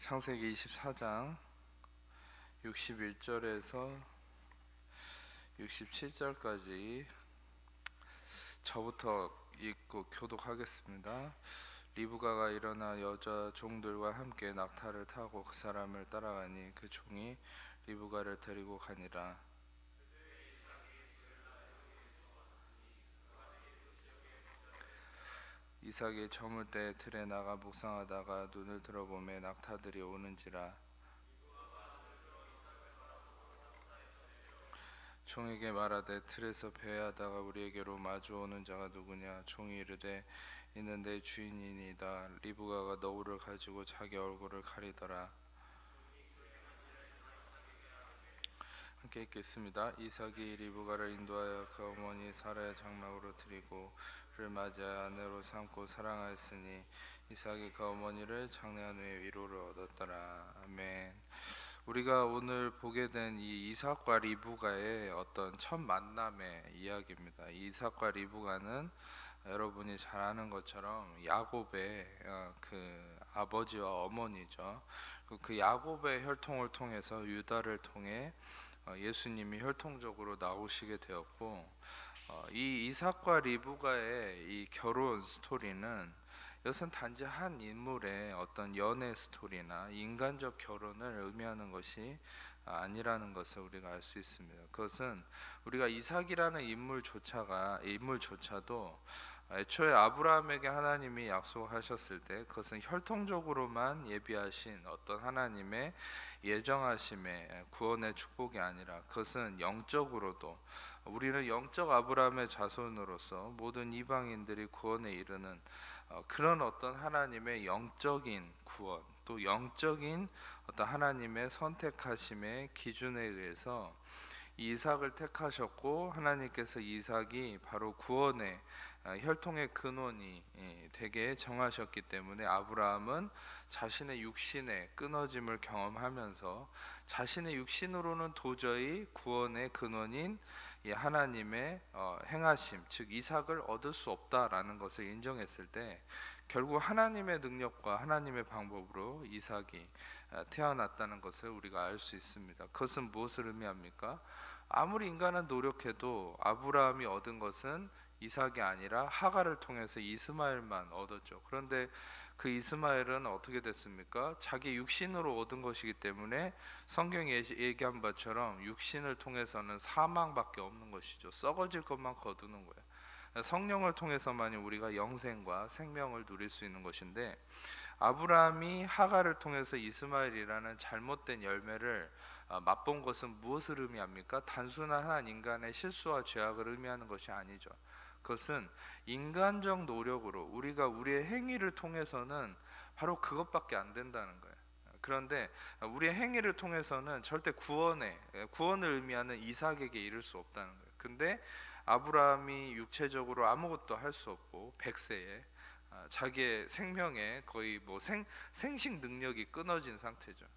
창세기 24장 61절에서 67절까지 저부터 읽고 교독하겠습니다. 리브가가 일어나 여자 종들과 함께 낙타를 타고 그 사람을 따라가니 그 종이 리브가를 데리고 가니라. 이삭이 저물 때 들에 나가 묵상하다가 눈을 들어보매 낙타들이 오는지라. 종에게 말하되 들에서 배회하다가 우리에게로 마주오는 자가 누구냐. 종이 이르되 이는 내 주인이니이다. 리브가가 너울을 가지고 자기 얼굴을 가리더라. 함께 읽겠습니다. 이삭이 리브가를 인도하여 그 어머니 사라의 장막으로 들이고 그를 맞이하여 아내로 삼고 사랑하였으니 이삭이 그 어머니를 장례한 후에 위로를 얻었더라. 아멘. 우리가 오늘 보게 된 이 이삭과 리브가의 어떤 첫 만남의 이야기입니다. 이삭과 리브가는 여러분이 잘 아는 것처럼 야곱의 그 아버지와 어머니죠. 그 야곱의 혈통을 통해서 유다를 통해 예수님이 혈통적으로 나오시게 되었고, 이 이삭과 리브가의 이 결혼 스토리는 이것은 단지 한 인물의 어떤 연애 스토리나 인간적 결혼을 의미하는 것이 아니라는 것을 우리가 알 수 있습니다. 그것은 우리가 이삭이라는 인물조차도 애초에 아브라함에게 하나님이 약속하셨을 때 그것은 혈통적으로만 예비하신 어떤 하나님의 예정하심의 구원의 축복이 아니라 그것은 영적으로도 우리는 영적 아브라함의 자손으로서 모든 이방인들이 구원에 이르는 그런 어떤 하나님의 영적인 구원, 또 영적인 어떤 하나님의 선택하심의 기준에 의해서 이삭을 택하셨고, 하나님께서 이삭이 바로 구원의 혈통의 근원이 되게 정하셨기 때문에 아브라함은 자신의 육신의 끊어짐을 경험하면서 자신의 육신으로는 도저히 구원의 근원인 하나님의 행하심, 즉 이삭을 얻을 수 없다라는 것을 인정했을 때 결국 하나님의 능력과 하나님의 방법으로 이삭이 태어났다는 것을 우리가 알 수 있습니다. 그것은 무엇을 의미합니까? 아무리 인간은 노력해도 아브라함이 얻은 것은 이삭이 아니라 하갈을 통해서 이스마엘만 얻었죠. 그런데 그 이스마엘은 어떻게 됐습니까? 자기 육신으로 얻은 것이기 때문에 성경이 얘기한 바처럼 육신을 통해서는 사망밖에 없는 것이죠. 썩어질 것만 거두는 거예요. 성령을 통해서만이 우리가 영생과 생명을 누릴 수 있는 것인데, 아브라함이 하갈을 통해서 이스마엘이라는 잘못된 열매를 맛본 것은 무엇을 의미합니까? 단순한 한 인간의 실수와 죄악을 의미하는 것이 아니죠. 그것은 인간적 노력으로 우리가 우리의 행위를 통해서는 바로 그것밖에 안 된다는 거예요. 그런데 우리의 행위를 통해서는 절대 구원을 의미하는 이삭에게 이를 수 없다는 거예요. 근데 아브라함이 육체적으로 아무것도 할 수 없고 100세에 자기의 생명에 거의 생식 능력이 끊어진 상태죠.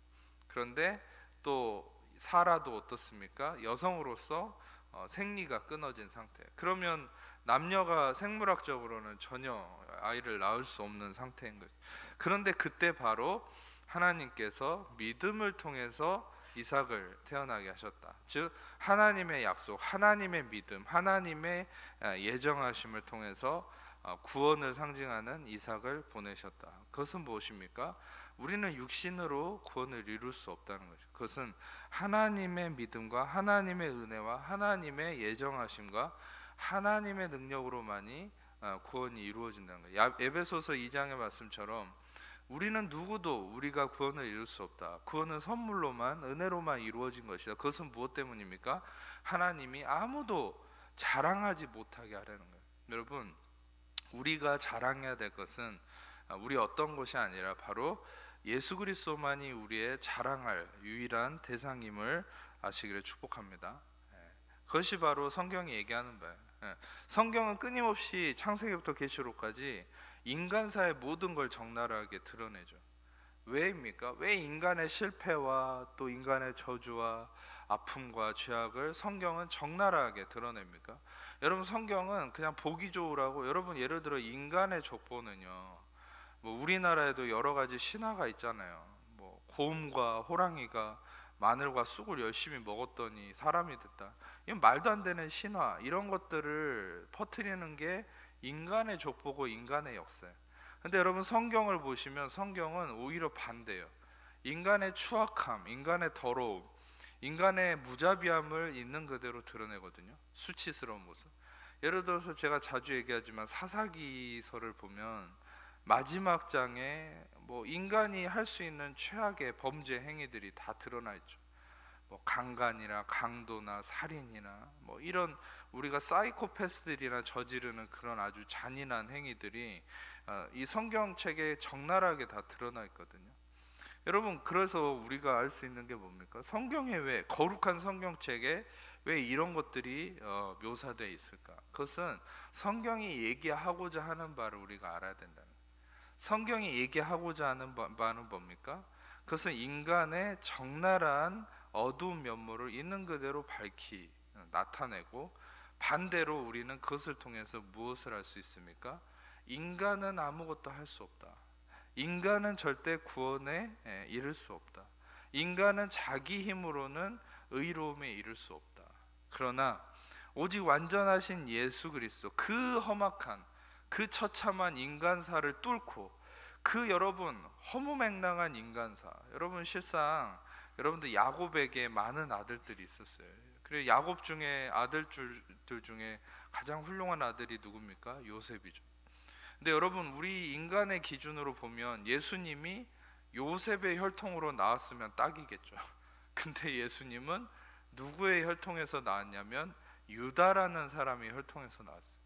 그런데 또 사라도 어떻습니까? 여성으로서 생리가 끊어진 상태. 그러면 남녀가 생물학적으로는 전혀 아이를 낳을 수 없는 상태인 거죠. 그런데 그때 바로 하나님께서 믿음을 통해서 이삭을 태어나게 하셨다. 즉 하나님의 약속, 하나님의 믿음, 하나님의 예정하심을 통해서 구원을 상징하는 이삭을 보내셨다. 그것은 무엇입니까? 우리는 육신으로 구원을 이룰 수 없다는 거죠. 그것은 하나님의 믿음과 하나님의 은혜와 하나님의 예정하심과 하나님의 능력으로만이 구원이 이루어진다는 거예요. 에베소서 2장의 말씀처럼 우리는 누구도 우리가 구원을 이룰 수 없다. 구원은 선물로만, 은혜로만 이루어진 것이다. 그것은 무엇 때문입니까? 하나님이 아무도 자랑하지 못하게 하려는 거예요. 여러분, 우리가 자랑해야 될 것은 우리 어떤 것이 아니라 바로 예수 그리스도만이 우리의 자랑할 유일한 대상임을 아시기를 축복합니다. 그것이 바로 성경이 얘기하는 바예요. 성경은 끊임없이 창세기부터 계시록까지 인간사의 모든 걸 적나라하게 드러내죠. 왜입니까? 왜 인간의 실패와 또 인간의 저주와 아픔과 죄악을 성경은 적나라하게 드러냅니까? 여러분, 성경은 그냥 보기 좋으라고, 여러분 예를 들어 인간의 족보는요, 뭐 우리나라에도 여러 가지 신화가 있잖아요. 뭐 곰과 호랑이가 마늘과 쑥을 열심히 먹었더니 사람이 됐다. 이건 말도 안 되는 신화, 이런 것들을 퍼뜨리는 게 인간의 족보고 인간의 역사예요. 근데 여러분, 성경을 보시면 성경은 오히려 반대예요. 인간의 추악함, 인간의 더러움, 인간의 무자비함을 있는 그대로 드러내거든요. 수치스러운 모습. 예를 들어서 제가 자주 얘기하지만 사사기서를 보면 마지막 장에 뭐 인간이 할 수 있는 최악의 범죄 행위들이 다 드러나 있죠. 뭐 강간이나 강도나 살인이나 뭐 이런 우리가 사이코패스들이나 저지르는 그런 아주 잔인한 행위들이 이 성경책에 적나라하게 다 드러나 있거든요. 여러분, 그래서 우리가 알 수 있는 게 뭡니까? 성경에 왜, 거룩한 성경책에 왜 이런 것들이 묘사되어 있을까? 그것은 성경이 얘기하고자 하는 바를 우리가 알아야 된다는 거예요. 성경이 얘기하고자 하는 바는 뭡니까? 그것은 인간의 적나라한 어두운 면모를 있는 그대로 밝히 나타내고, 반대로 우리는 그것을 통해서 무엇을 할 수 있습니까? 인간은 아무것도 할 수 없다. 인간은 절대 구원에 이를 수 없다. 인간은 자기 힘으로는 의로움에 이를 수 없다. 그러나 오직 완전하신 예수 그리스도, 그 험악한 그 처참한 인간사를 뚫고, 그 여러분 허무맹랑한 인간사, 여러분 실상 여러분들 야곱에게 많은 아들들이 있었어요. 그리고 야곱 중에 아들들 중에 가장 훌륭한 아들이 누굽니까? 요셉이죠. 근데 여러분, 우리 인간의 기준으로 보면 예수님이 요셉의 혈통으로 나왔으면 딱이겠죠. 근데 예수님은 누구의 혈통에서 나왔냐면 유다라는 사람의 혈통에서 나왔어요.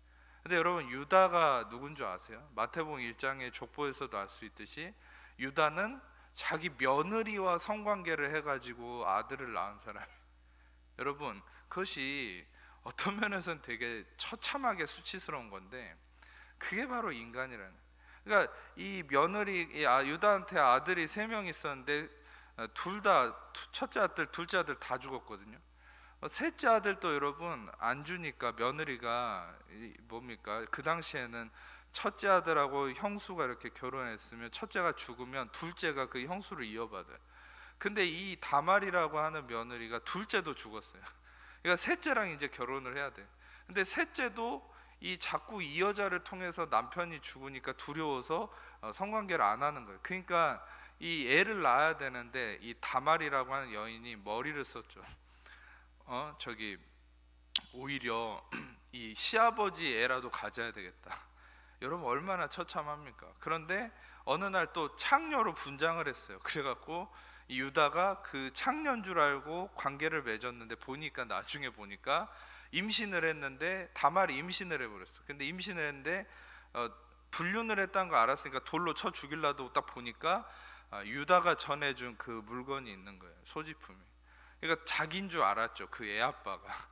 근데 여러분, 유다가 누군 줄 아세요? 마태복음 1장의 족보에서도 알 수 있듯이 유다는 자기 며느리와 성관계를 해가지고 아들을 낳은 사람. 여러분, 그것이 어떤 면에서는 되게 처참하게 수치스러운 건데, 그게 바로 인간이라는. 그러니까 이 며느리, 유다한테 아들이 3명 있었는데 둘 다, 첫째 아들, 둘째 아들 다 죽었거든요. 셋째 아들도 여러분 안 주니까 며느리가 뭡니까? 그 당시에는 첫째 아들하고 형수가 이렇게 결혼했으면 첫째가 죽으면 둘째가 그 형수를 이어받아요. 근데 이 다말이라고 하는 며느리가 둘째도 죽었어요. 그러니까 셋째랑 이제 결혼을 해야 돼. 근데 셋째도 이 자꾸 이 여자를 통해서 남편이 죽으니까 두려워서 성관계를 안 하는 거예요. 그러니까 이 애를 낳아야 되는데 이 다말이라고 하는 여인이 머리를 썼죠. 저기 오히려 이 시아버지 애라도 가져야 되겠다. 여러분, 얼마나 처참합니까? 그런데 어느 날 또 창녀로 분장을 했어요. 그래갖고 이 유다가 그 창녀인 줄 알고 관계를 맺었는데, 나중에 보니까 임신을 했는데 다말이 임신을 해버렸어. 근데 임신을 했는데 불륜을 했다는 거 알았으니까 돌로 쳐 죽이려도 딱 보니까 유다가 전해준 그 물건이 있는 거예요. 소지품이. 그러니까 자기인 줄 알았죠, 그 애 아빠가.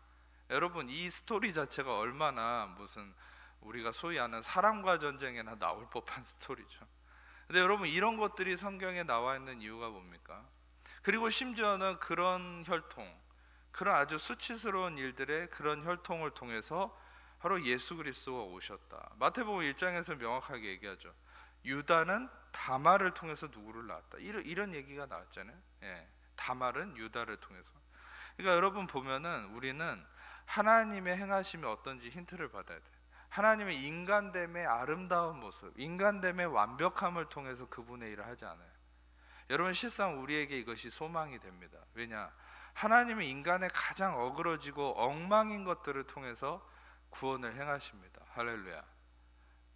여러분, 이 스토리 자체가 얼마나 무슨 우리가 소위 아는 사랑과 전쟁에나 나올 법한 스토리죠. 근데 여러분, 이런 것들이 성경에 나와 있는 이유가 뭡니까? 그리고 심지어는 그런 혈통, 그런 아주 수치스러운 일들의 그런 혈통을 통해서 바로 예수 그리스도가 오셨다. 마태복음 1장에서 명확하게 얘기하죠. 유다는 다말을 통해서 누구를 낳았다. 이런 얘기가 나왔잖아요. 예, 다말은 유다를 통해서. 그러니까 여러분 보면은 우리는 하나님의 행하심이 어떤지 힌트를 받아야 돼요. 하나님의 인간됨의 아름다운 모습, 인간됨의 완벽함을 통해서 그분의 일을 하지 않아요. 여러분, 실상 우리에게 이것이 소망이 됩니다. 왜냐? 하나님은 인간의 가장 어그러지고 엉망인 것들을 통해서 구원을 행하십니다. 할렐루야.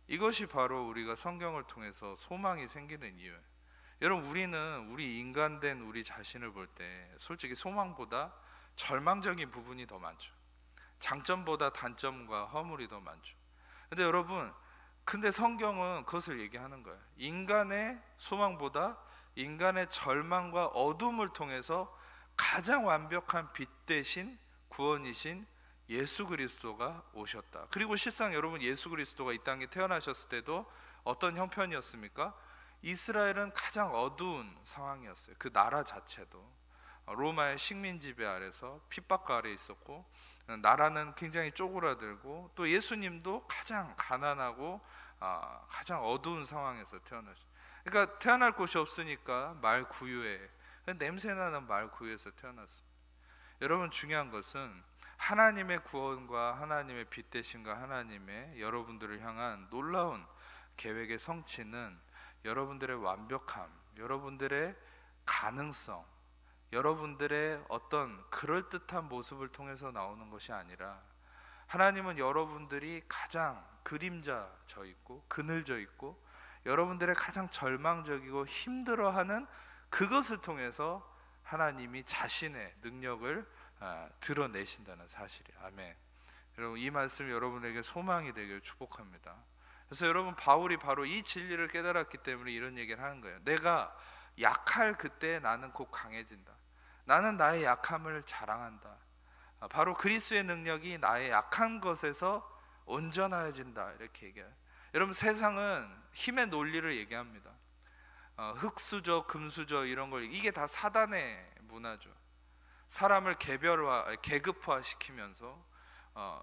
이것이 바로 우리가 성경을 통해서 소망이 생기는 이유예요. 여러분, 우리는 우리 인간된 우리 자신을 볼 때 솔직히 소망보다 절망적인 부분이 더 많죠. 장점보다 단점과 허물이 더 많죠. 근데 여러분, 성경은 그것을 얘기하는 거예요. 인간의 소망보다 인간의 절망과 어둠을 통해서 가장 완벽한 빛 대신 구원이신 예수 그리스도가 오셨다. 그리고 실상 여러분, 예수 그리스도가 이 땅에 태어나셨을 때도 어떤 형편이었습니까? 이스라엘은 가장 어두운 상황이었어요. 그 나라 자체도 로마의 식민 지배 아래서 핍박과 아래 있었고, 나라는 굉장히 쪼그라들고, 또 예수님도 가장 가난하고 가장 어두운 상황에서 태어나셨어요. 그러니까 태어날 곳이 없으니까 말 구유에, 냄새나는 말 구유에서 태어났습니다. 여러분, 중요한 것은 하나님의 구원과 하나님의 빛 되심과 하나님의 여러분들을 향한 놀라운 계획의 성취는 여러분들의 완벽함, 여러분들의 가능성, 여러분들의 어떤 그럴듯한 모습을 통해서 나오는 것이 아니라, 하나님은 여러분들이 가장 그림자져 있고 그늘져 있고 여러분들의 가장 절망적이고 힘들어하는 그것을 통해서 하나님이 자신의 능력을 드러내신다는 사실이에요. 아멘. 여러분, 이 말씀 여러분에게 소망이 되길 축복합니다. 그래서 여러분, 바울이 바로 이 진리를 깨달았기 때문에 이런 얘기를 하는 거예요. 내가 약할 그때 나는 곧 강해진다. 나는 나의 약함을 자랑한다. 바로 그리스도의 능력이 나의 약한 것에서 온전하여진다, 이렇게 얘기해요. 여러분, 세상은 힘의 논리를 얘기합니다. 흙수저, 금수저 이런 걸, 이게 다 사단의 문화죠. 사람을 계급화 시키면서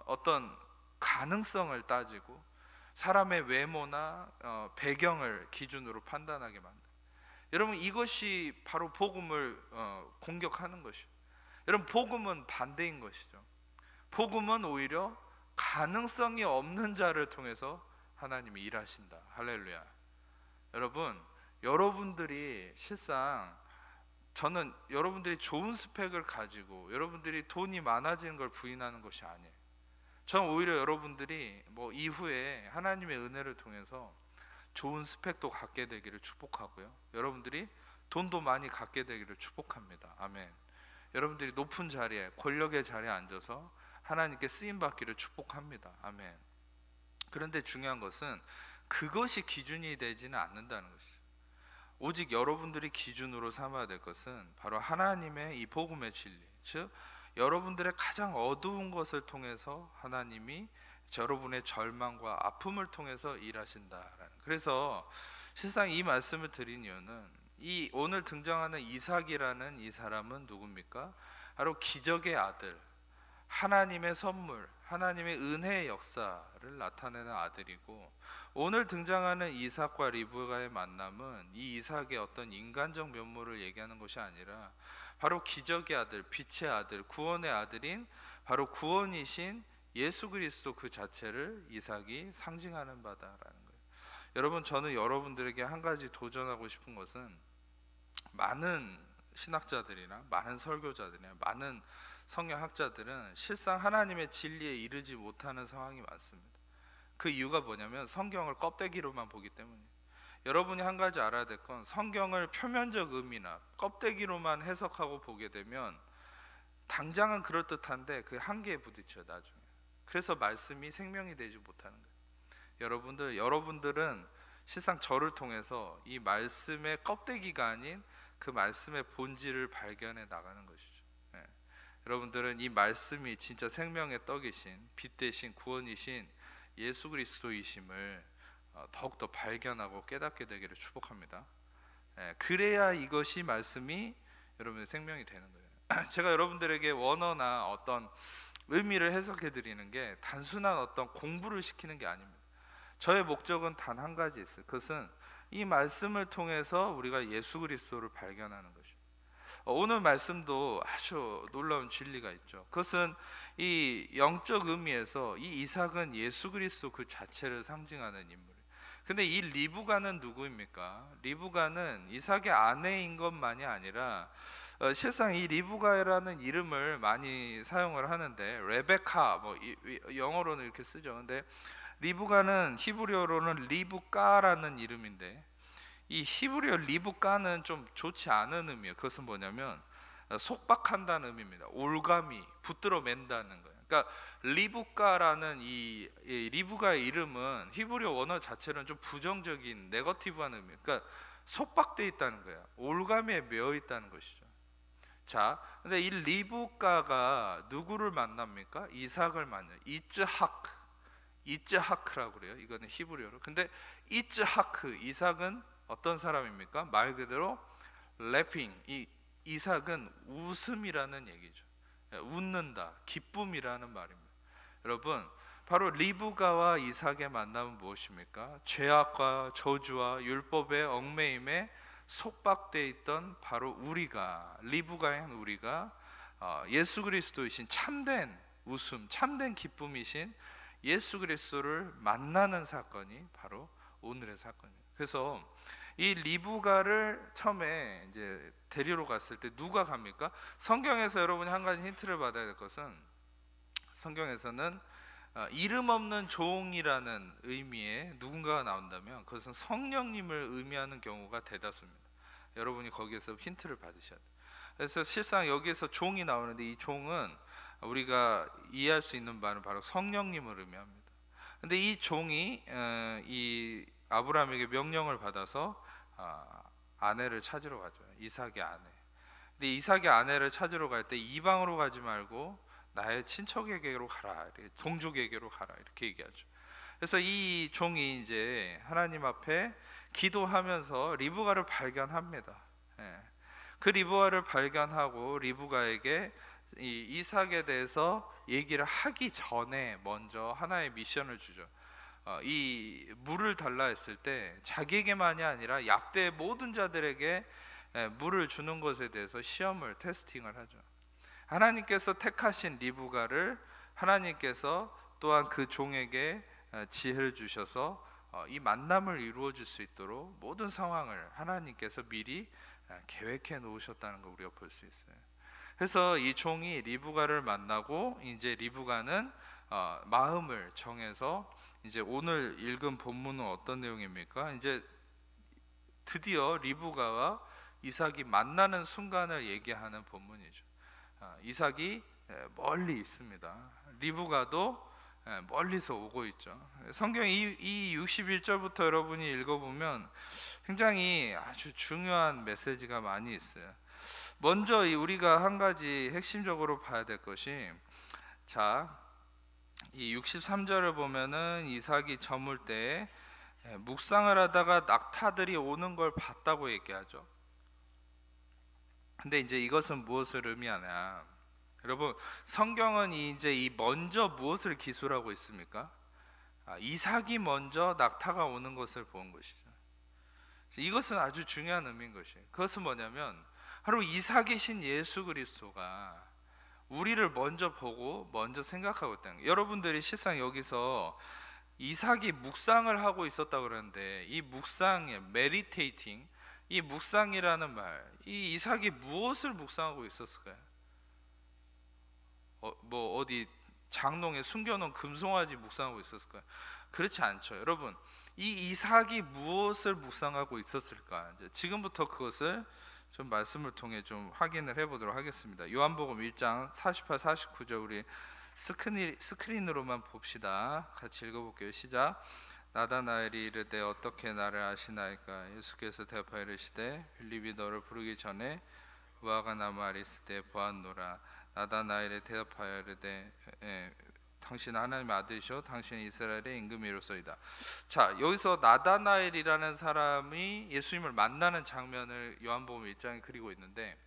어떤 가능성을 따지고 사람의 외모나 배경을 기준으로 판단하게 만듭니다. 여러분, 이것이 바로 복음을 공격하는 것이죠. 여러분, 복음은 반대인 것이죠. 복음은 오히려 가능성이 없는 자를 통해서 하나님이 일하신다. 할렐루야. 여러분, 여러분들이 실상, 저는 여러분들이 좋은 스펙을 가지고 여러분들이 돈이 많아지는 걸 부인하는 것이 아니에요. 저는 오히려 여러분들이 이후에 하나님의 은혜를 통해서 좋은 스펙도 갖게 되기를 축복하고요, 여러분들이 돈도 많이 갖게 되기를 축복합니다. 아멘. 여러분들이 높은 자리에, 권력의 자리에 앉아서 하나님께 쓰임 받기를 축복합니다. 아멘. 그런데 중요한 것은 그것이 기준이 되지는 않는다는 것이죠. 오직 여러분들이 기준으로 삼아야 될 것은 바로 하나님의 이 복음의 진리, 즉 여러분들의 가장 어두운 것을 통해서 하나님이 여러분의 절망과 아픔을 통해서 일하신다라는. 그래서 실상 이 말씀을 드린 이유는, 이 오늘 등장하는 이삭이라는 이 사람은 누굽니까? 바로 기적의 아들, 하나님의 선물, 하나님의 은혜의 역사를 나타내는 아들이고, 오늘 등장하는 이삭과 리브가의 만남은 이 이삭의 어떤 인간적 면모를 얘기하는 것이 아니라 바로 기적의 아들, 빛의 아들, 구원의 아들인 바로 구원이신 예수 그리스도 그 자체를 이삭이 상징하는 바다라는 거예요. 여러분, 저는 여러분들에게 한 가지 도전하고 싶은 것은, 많은 신학자들이나 많은 설교자들이나 많은 성경학자들은 실상 하나님의 진리에 이르지 못하는 상황이 많습니다. 그 이유가 뭐냐면 성경을 껍데기로만 보기 때문이에요. 여러분이 한 가지 알아야 될 건, 성경을 표면적 의미나 껍데기로만 해석하고 보게 되면 당장은 그럴듯한데 그 한계에 부딪혀요, 나중에. 그래서 말씀이 생명이 되지 못하는 거예요. 여러분들은 실상 저를 통해서 이 말씀의 껍데기가 아닌 그 말씀의 본질을 발견해 나가는 것이죠. 네. 여러분들은 이 말씀이 진짜 생명의 떡이신, 빛 되신 구원이신 예수 그리스도이심을 더욱더 발견하고 깨닫게 되기를 축복합니다. 그래야 이것이 말씀이 여러분의 생명이 되는 거예요. 제가 여러분들에게 원어나 어떤 의미를 해석해 드리는 게 단순한 어떤 공부를 시키는 게 아닙니다. 저의 목적은 단 한 가지 있어요. 그것은 이 말씀을 통해서 우리가 예수 그리스도를 발견하는 것이죠. 오늘 말씀도 아주 놀라운 진리가 있죠. 그것은 이 영적 의미에서 이 이삭은 예수 그리스도 그 자체를 상징하는 인물이에요. 근데 이 리브가는 누구입니까? 리브가는 이삭의 아내인 것만이 아니라 실상 이 리브가라는 이름을 많이 사용을 하는데, 레베카, 영어로는 이렇게 쓰죠. 근데 리브가는 히브리어로는 리브가라는 이름인데, 이 히브리어 리브가는 좀 좋지 않은 의미예요. 그것은 뭐냐면 속박한다는 의미입니다. 올가미, 붙들어 맨다는 거예요. 그러니까 리브가라는 이 리브가의 이름은 히브리어 원어 자체는 좀 부정적인, 네거티브한 의미. 그러니까 속박돼 있다는 거예요. 올가미에 매어 있다는 것이죠. 자, 근데 이 리브가가 누구를 만납니까? 이삭을 만나요. 이츠하크라고 그래요. 이거는 히브리어로. 근데 이츠하크, 이삭은 어떤 사람입니까? 말 그대로 laughing, 이삭은 웃음이라는 얘기죠. 웃는다, 기쁨이라는 말입니다. 여러분, 바로 리브가와 이삭의 만남은 무엇입니까? 죄악과 저주와 율법의 얽매임에 속박돼 있던 바로 우리가, 리브가인 우리가 예수 그리스도이신 참된 웃음, 참된 기쁨이신 예수 그리스도를 만나는 사건이 바로 오늘의 사건이에요. 그래서 이 리브가를 처음에 이제 데리러 갔을 때 누가 갑니까? 성경에서 여러분이 한 가지 힌트를 받아야 될 것은, 성경에서는 이름 없는 종이라는 의미의 누군가가 나온다면 그것은 성령님을 의미하는 경우가 대다수입니다. 여러분이 거기에서 힌트를 받으셔야 돼요. 그래서 실상 여기에서 종이 나오는데 이 종은 우리가 이해할 수 있는 바는 바로 성령님을 의미합니다. 근데 이 종이 이 아브라함에게 명령을 받아서 아내를 찾으러 가죠. 이삭의 아내. 근데 이삭의 아내를 찾으러 갈 때 이방으로 가지 말고 나의 친척에게로 가라, 동족에게로 가라, 이렇게 얘기하죠. 그래서 이 종이 이제 하나님 앞에 기도하면서 리브가를 발견합니다. 예. 그 리브가를 발견하고 리브가에게 이 이삭에 대해서 얘기를 하기 전에 먼저 하나의 미션을 주죠. 이 물을 달라 했을 때 자기에게만이 아니라 약대의 모든 자들에게 물을 주는 것에 대해서 시험을, 테스팅을 하죠. 하나님께서 택하신 리브가를 하나님께서 또한 그 종에게 지혜를 주셔서 이 만남을 이루어 줄 수 있도록 모든 상황을 하나님께서 미리 계획해 놓으셨다는 걸 우리가 볼 수 있어요. 그래서 이 종이 리브가를 만나고 이제 리브가는 마음을 정해서, 이제 오늘 읽은 본문은 어떤 내용입니까? 이제 드디어 리브가와 이삭이 만나는 순간을 얘기하는 본문이죠. 이삭이 멀리 있습니다. 리브가도 멀리서 오고 있죠. 성경 이 61절부터 여러분이 읽어보면 굉장히 아주 중요한 메시지가 많이 있어요. 먼저 우리가 한 가지 핵심적으로 봐야 될 것이, 자, 이 63절을 보면은 이삭이 저물 때 묵상을 하다가 낙타들이 오는 걸 봤다고 얘기하죠. 근데 이제 이것은 무엇을 의미하냐? 여러분, 성경은 이제 이 먼저 무엇을 기술하고 있습니까? 이삭이 먼저 낙타가 오는 것을 본 것이죠. 이것은 아주 중요한 의미인 것이에요. 그것은 뭐냐면 바로 이삭이신 예수 그리스도가 우리를 먼저 보고 먼저 생각하고 있다는 거예요. 여러분들이 실상 여기서 이삭이 묵상을 하고 있었다고 그러는데, 이 묵상의 meditating, 이 묵상이라는 말, 이 이삭이 무엇을 묵상하고 있었을까요? 뭐 어디 장롱에 숨겨놓은 금송아지 묵상하고 있었을까요? 그렇지 않죠. 여러분, 이 이삭이 무엇을 묵상하고 있었을까? 이제 지금부터 그것을 좀 말씀을 통해 좀 확인을 해보도록 하겠습니다. 요한복음 1장 48, 49절 우리 스크린으로만 봅시다. 같이 읽어볼게요. 시작. 나다나엘이 이르되 어떻게 나를 아시나이까? 예수께서 대답하여 이르시되 빌립이 너를 부르기 전에 무화과 나무 아래 있을 때 보았노라. 나다나엘이 대답하여 이르되 당신 하나님의 아들이시오 당신은 이스라엘의 임금이로소이다. 자, 여기서 나다나엘이라는 사람이 예수님을 만나는 장면을 요한복음 1장에 그리고 있는데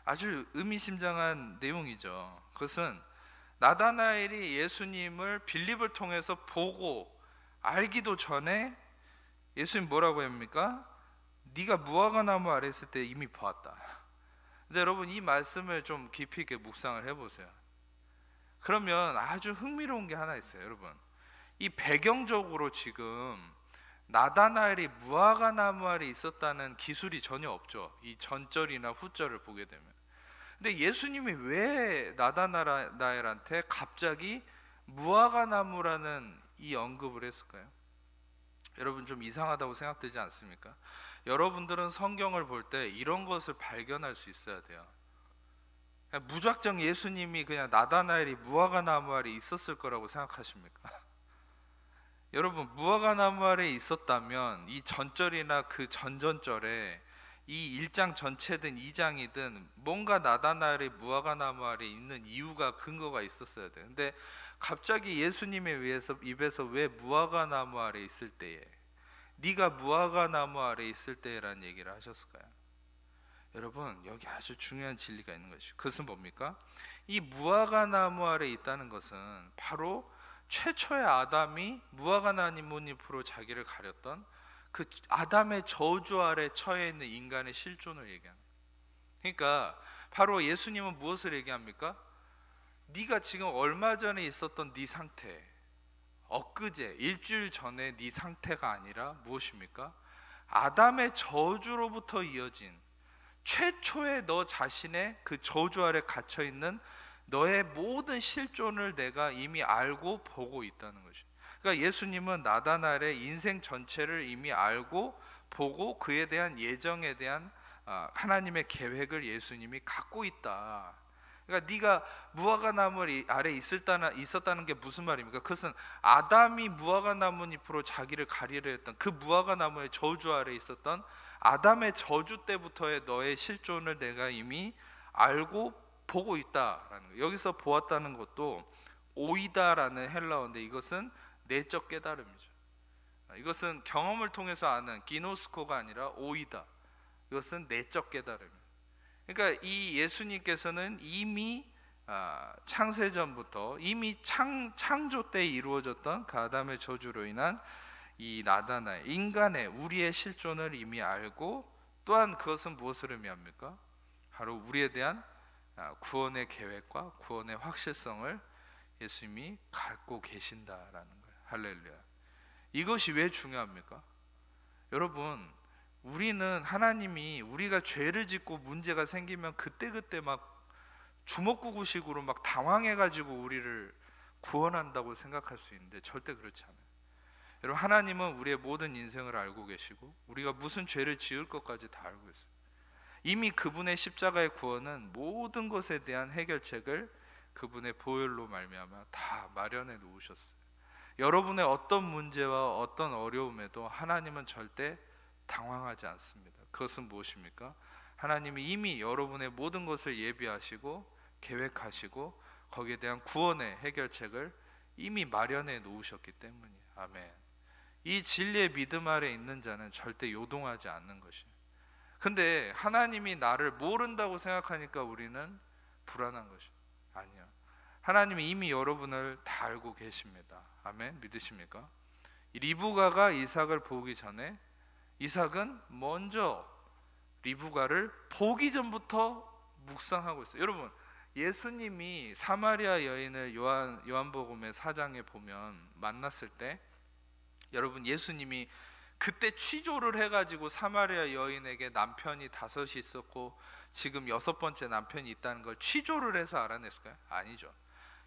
아주 의미심장한 내용이죠. 그것은 나다나엘이 예수님을 빌립을 통해서 보고 알기도 전에 예수님 뭐라고 합니까? 네가 무화과 나무 아래 있을 때 이미 보았다. 근데 여러분, 이 말씀을 좀 깊이 있게 묵상을 해보세요. 그러면 아주 흥미로운 게 하나 있어요. 여러분, 이 배경적으로 지금 나다나엘이 무화과 나무 아래 있었다는 기술이 전혀 없죠. 이 전절이나 후절을 보게 되면. 근데 예수님이 왜 나다나엘한테 갑자기 무화과 나무라는 이 언급을 했을까요? 여러분, 좀 이상하다고 생각되지 않습니까? 여러분들은 성경을 볼 때 이런 것을 발견할 수 있어야 돼요. 무작정 예수님이 그냥 나다나엘이 무화과 나무 아래 있었을 거라고 생각하십니까? 여러분, 무화과 나무 아래 있었다면 이 전절이나 그 전전절에 이 1장 전체든 2장이든 뭔가 나다나엘이 무화과 나무 아래 있는 이유가, 근거가 있었어야 돼요. 근데 갑자기 예수님에 입에서 왜 무화과 나무 아래 있을 때에, 네가 무화과 나무 아래 있을 때라는 얘기를 하셨을까요? 여러분, 여기 아주 중요한 진리가 있는 것이죠. 그것은 뭡니까? 이 무화과 나무 아래 있다는 것은 바로 최초의 아담이 무화과 나뭇잎으로 자기를 가렸던 그 아담의 저주 아래 처해 있는 인간의 실존을 얘기합니다. 그러니까 바로 예수님은 무엇을 얘기합니까? 네가 지금 얼마 전에 있었던 네 상태, 엊그제 일주일 전에 네 상태가 아니라 무엇입니까? 아담의 저주로부터 이어진 최초의 너 자신의 그 저주 아래 갇혀 있는 너의 모든 실존을 내가 이미 알고 보고 있다는 것이. 그러니까 예수님은 나다날의 인생 전체를 이미 알고 보고 그에 대한 예정에 대한 하나님의 계획을 예수님이 갖고 있다. 그러니까 네가 무화과 나무 아래 있었다는 게 무슨 말입니까? 그것은 아담이 무화과 나뭇잎으로 자기를 가리려 했던 그 무화과 나무의 저주 아래 있었던 아담의 저주 때부터의 너의 실존을 내가 이미 알고 보고 있다라는 거예요. 여기서 보았다는 것도 오이다라는 헬라어인데 이것은 내적 깨달음이죠. 이것은 경험을 통해서 아는 기노스코가 아니라 오이다. 이것은 내적 깨달음이에요. 그러니까 이 예수님께서는 이미 창세전부터 이미 창조 때 이루어졌던 그 아담의 저주로 인한 이 나다나엘 인간의 우리의 실존을 이미 알고 또한 그것은 무엇을 의미합니까? 바로 우리에 대한 구원의 계획과 구원의 확실성을 예수님이 갖고 계신다라는 거예요. 할렐루야. 이것이 왜 중요합니까? 여러분, 우리는 하나님이 우리가 죄를 짓고 문제가 생기면 그때그때 막 주먹구구식으로 막 당황해가지고 우리를 구원한다고 생각할 수 있는데 절대 그렇지 않아요. 여러분, 하나님은 우리의 모든 인생을 알고 계시고 우리가 무슨 죄를 지을 것까지 다 알고 있어요. 이미 그분의 십자가의 구원은 모든 것에 대한 해결책을 그분의 보혈로 말미암아 다 마련해 놓으셨어요. 여러분의 어떤 문제와 어떤 어려움에도 하나님은 절대 당황하지 않습니다. 그것은 무엇입니까? 하나님이 이미 여러분의 모든 것을 예비하시고 계획하시고 거기에 대한 구원의 해결책을 이미 마련해 놓으셨기 때문이에요. 아멘. 이 진리의 믿음 아래 있는 자는 절대 요동하지 않는 것이에요. 근데 하나님이 나를 모른다고 생각하니까 우리는 불안한 것이에요. 아니요. 하나님이 이미 여러분을 다 알고 계십니다. 아멘. 믿으십니까? 리브가가 이삭을 보기 전에 이삭은 먼저 리브가를 보기 전부터 묵상하고 있어요. 여러분, 예수님이 사마리아 여인을 요한복음의 4장에 보면 만났을 때 여러분 예수님이 그때 취조를 해가지고 사마리아 여인에게 남편이 5이 있었고 지금 6번째 남편이 있다는 걸 취조를 해서 알아냈을까요? 아니죠.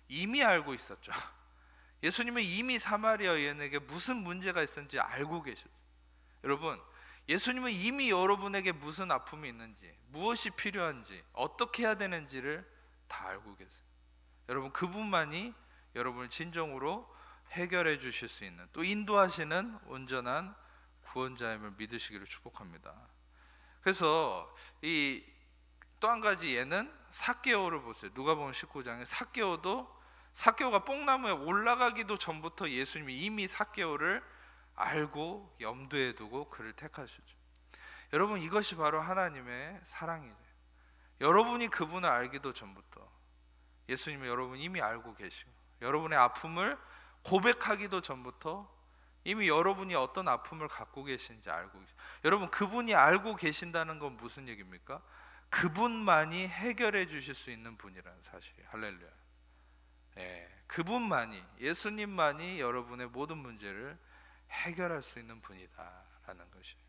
이미 알고 있었죠. 예수님은 이미 사마리아 여인에게 무슨 문제가 있었는지 알고 계셨죠. 여러분, 예수님은 이미 여러분에게 무슨 아픔이 있는지, 무엇이 필요한지, 어떻게 해야 되는지를 다 알고 계세요. 여러분, 그분만이 여러분을 진정으로 해결해 주실 수 있는, 또 인도하시는 온전한 구원자임을 믿으시기를 축복합니다. 그래서 이 또 한 가지 예는 삭개오를 보세요. 누가복음 19장에 삭개오가 뽕나무에 올라가기도 전부터 예수님이 이미 삭개오를 알고 염두에 두고 그를 택하시죠. 여러분, 이것이 바로 하나님의 사랑이죠. 여러분이 그분을 알기도 전부터 예수님은 여러분 이미 알고 계시고 여러분의 아픔을 고백하기도 전부터 이미 여러분이 어떤 아픔을 갖고 계신지 알고 계시죠. 여러분, 그분이 알고 계신다는 건 무슨 얘기입니까? 그분만이 해결해 주실 수 있는 분이라는 사실이에요. 할렐루야. 그분만이, 예수님만이 여러분의 모든 문제를 해결할 수 있는 분이다라는 것이에요.